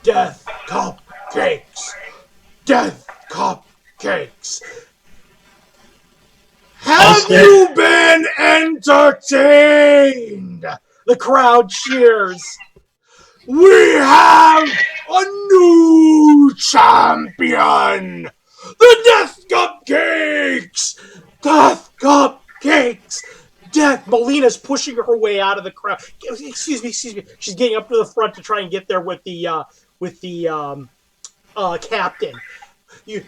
death cupcakes! Death cupcakes! Have you been entertained? The crowd cheers. We have a new champion! The Death Cupcakes! Death Cupcakes! Death! Melina's pushing her way out of the crowd. Excuse me. She's getting up to the front to try and get there with the captain. You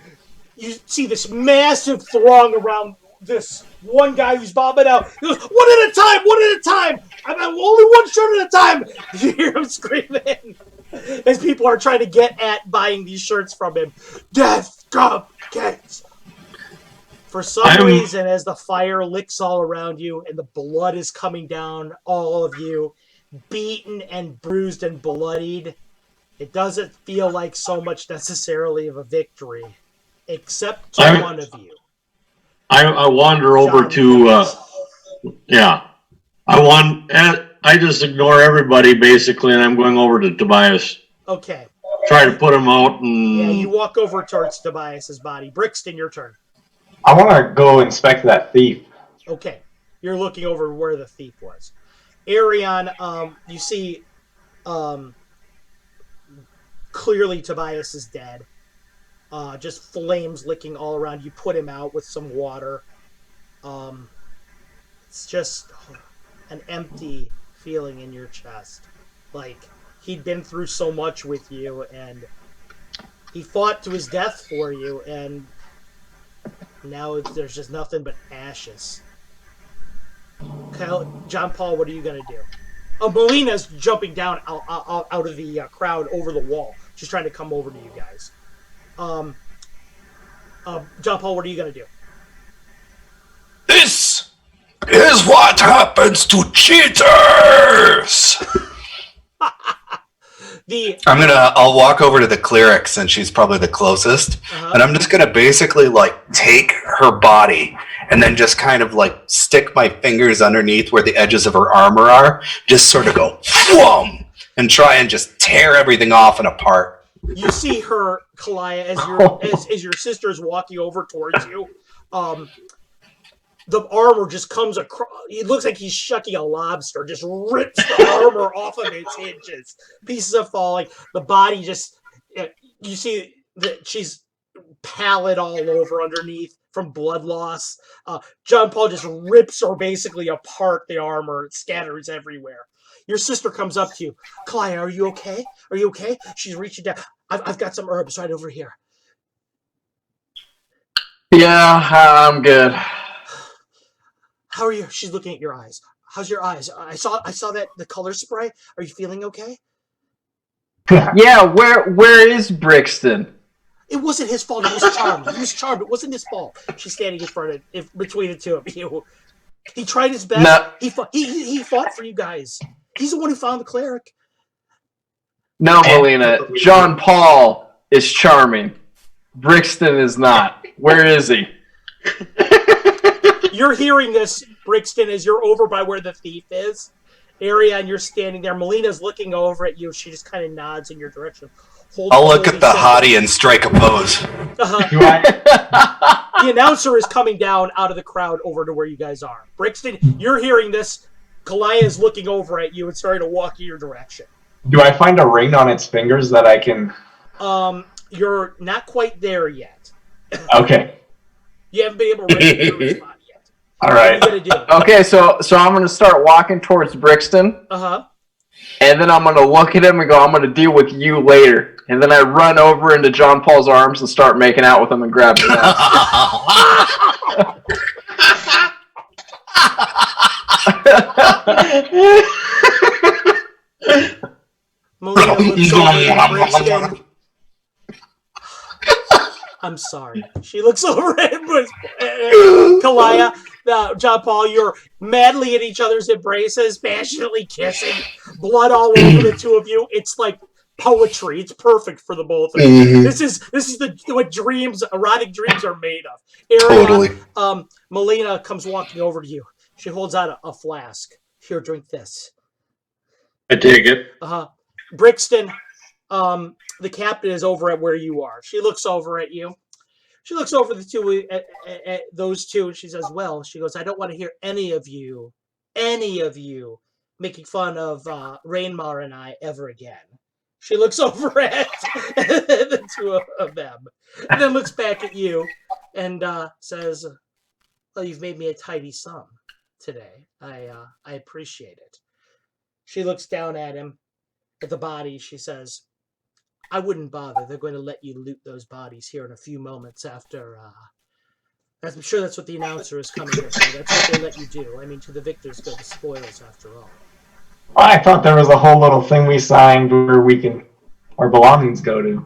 see this massive throng around this one guy who's bobbing out. He goes, one at a time! I'm only one shirt at a time! You hear him screaming as people are trying to get at buying these shirts from him. Death Cupcakes! For some reason, as the fire licks all around you and the blood is coming down all of you, beaten and bruised and bloodied, it doesn't feel like so much necessarily of a victory, except to one of you. I wander over to, I just ignore everybody basically, and I'm going over to Tobias. Okay. Try to put him out and... Yeah, you walk over towards Tobias's body. Brixton, your turn. I want to go inspect that thief. Okay. You're looking over where the thief was. Arion, you see, clearly Tobias is dead. Just flames licking all around. You put him out with some water. It's just an empty feeling in your chest. Like, he'd been through so much with you, and he fought to his death for you, and now there's just nothing but ashes. John Paul, what are you going to do? Oh, Melina's jumping down out of the crowd over the wall. She's trying to come over to you guys. John Paul, what are you going to do? This is what happens to cheaters! I'll walk over to the cleric since she's probably the closest, and I'm just gonna basically like take her body and then just kind of like stick my fingers underneath where the edges of her armor are, just sort of go, whoom, and try and just tear everything off and apart. You see her, Kalaya, as your sister is walking over towards you. The armor just comes across. It looks like he's shucking a lobster. Just rips the armor off of its hinges. Pieces are falling. The body just. You see that she's pallid all over underneath from blood loss. John Paul just rips her basically apart. The armor scatters everywhere. Your sister comes up to you. Kalaya, are you okay? Are you okay? She's reaching down. I've got some herbs right over here. Yeah, I'm good. How are you? She's looking at your eyes. How's your eyes? I saw that the color spray. Are you feeling okay? Yeah, where is Brixton? It wasn't his fault. He was charmed. He was charmed. It wasn't his fault. She's standing in front of between the two of you. He tried his best. No. He fought for you guys. He's the one who found the cleric. No, Melina. John Paul is charming. Brixton is not. Where is he? You're hearing this, Brixton, as you're over by where the thief is. Area, and you're standing there. Melina's looking over at you. She just kind of nods in your direction. I'll look at the hottie and strike a pose. The announcer is coming down out of the crowd over to where you guys are. Brixton, you're hearing this. Kalaya is looking over at you and starting to walk in your direction. Do I find a ring on its fingers that I can... You're not quite there yet. Okay. You haven't been able to write your spot yet. All right. What are you going to do? Okay, so I'm going to start walking towards Brixton. Uh-huh. And then I'm going to look at him and go, I'm going to deal with you later. And then I run over into John Paul's arms and start making out with him and grab his ass. Melina looks over at Brixton. I'm sorry. She looks over at Kalaya. John Paul, you're madly in each other's embraces, passionately kissing, blood all over the two of you. It's like poetry. It's perfect for the both of you. Mm-hmm. This is what dreams, erotic dreams, are made of. Ariana, Totally. Melina comes walking over to you. She holds out a flask. Here, drink this. I take it. Brixton, the captain is over at where you are. She looks over at you. She looks over the two at those two, and she says, "Well," she goes, "I don't want to hear any of you making fun of Rainmar and I ever again." She looks over at the two of them, and then looks back at you and says, "Well, you've made me a tidy sum today. I appreciate it." She looks down at him, at the body. She says, "I wouldn't bother. They're going to let you loot those bodies here in a few moments after. I'm sure that's what the announcer is coming here for. That's what they let you do. I mean, to the victors go the spoils, after all." I thought there was a whole little thing we signed where our belongings go to.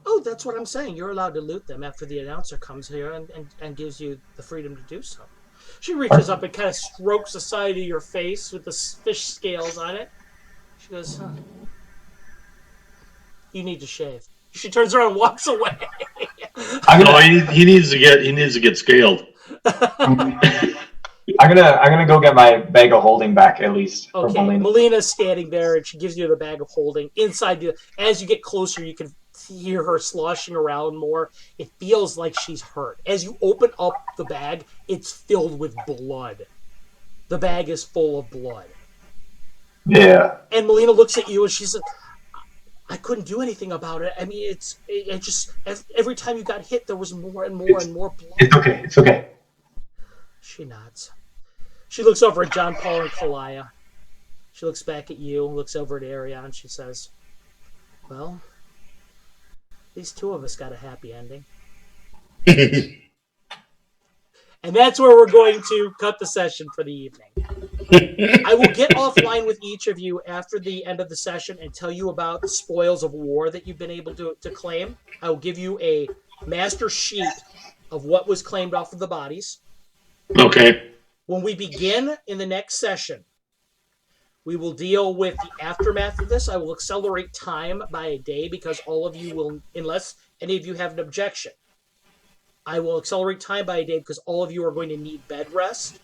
Oh, that's what I'm saying. You're allowed to loot them after the announcer comes here and gives you the freedom to do so. She reaches up and kind of strokes the side of your face with the fish scales on it. She goes, "Huh. You need to shave." She turns around and walks away. He needs to get scaled. I'm gonna go get my bag of holding back at least. Okay, Melina's standing there and she gives you the bag of holding. As you get closer, you can hear her sloshing around more. It feels like she's hurt. As you open up the bag, it's filled with blood. The bag is full of blood. Yeah. And Melina looks at you and she says, "I couldn't do anything about it. I mean, it just every time you got hit, there was more and more and more blood." It's okay. It's okay. She nods. She looks over at John Paul and Kalaya. She looks back at you, looks over at Ariane, and she says, "Well, these two of us got a happy ending." And that's where we're going to cut the session for the evening. I will get offline with each of you after the end of the session and tell you about the spoils of war that you've been able to claim. I will give you a master sheet of what was claimed off of the bodies. Okay. When we begin in the next session, we will deal with the aftermath of this. I will accelerate time by a day because all of you will, unless any of you have an objection, I will accelerate time by a day because all of you are going to need bed rest.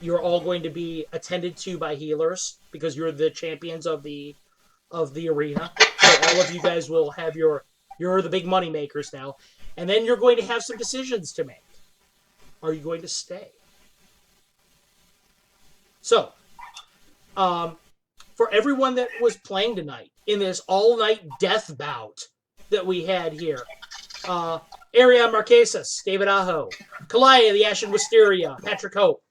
You're all going to be attended to by healers because you're the champions of the arena. So all of you guys will have you're the big money makers now. And then you're going to have some decisions to make. Are you going to stay? So, for everyone that was playing tonight in this all-night death bout that we had here, Ariane Marquesas, David Aho, Kalaya the Ashen Wisteria, Patrick Hope,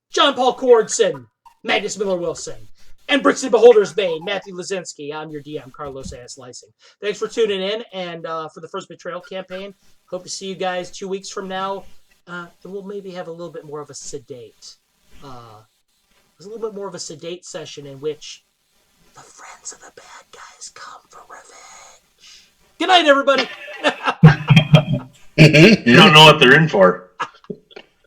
John Paul Cordson, Magnus Miller Wilson, and Brixton Beholder's Bane, Matthew Lazinski. I'm your DM, Carlos A.S. Lysing. Thanks for tuning in, and for the first Betrayal campaign, hope to see you guys 2 weeks from now. And we'll maybe have a little bit more of a sedate session in which the friends of the bad guys come for revenge. Good night, everybody. You don't know what they're in for.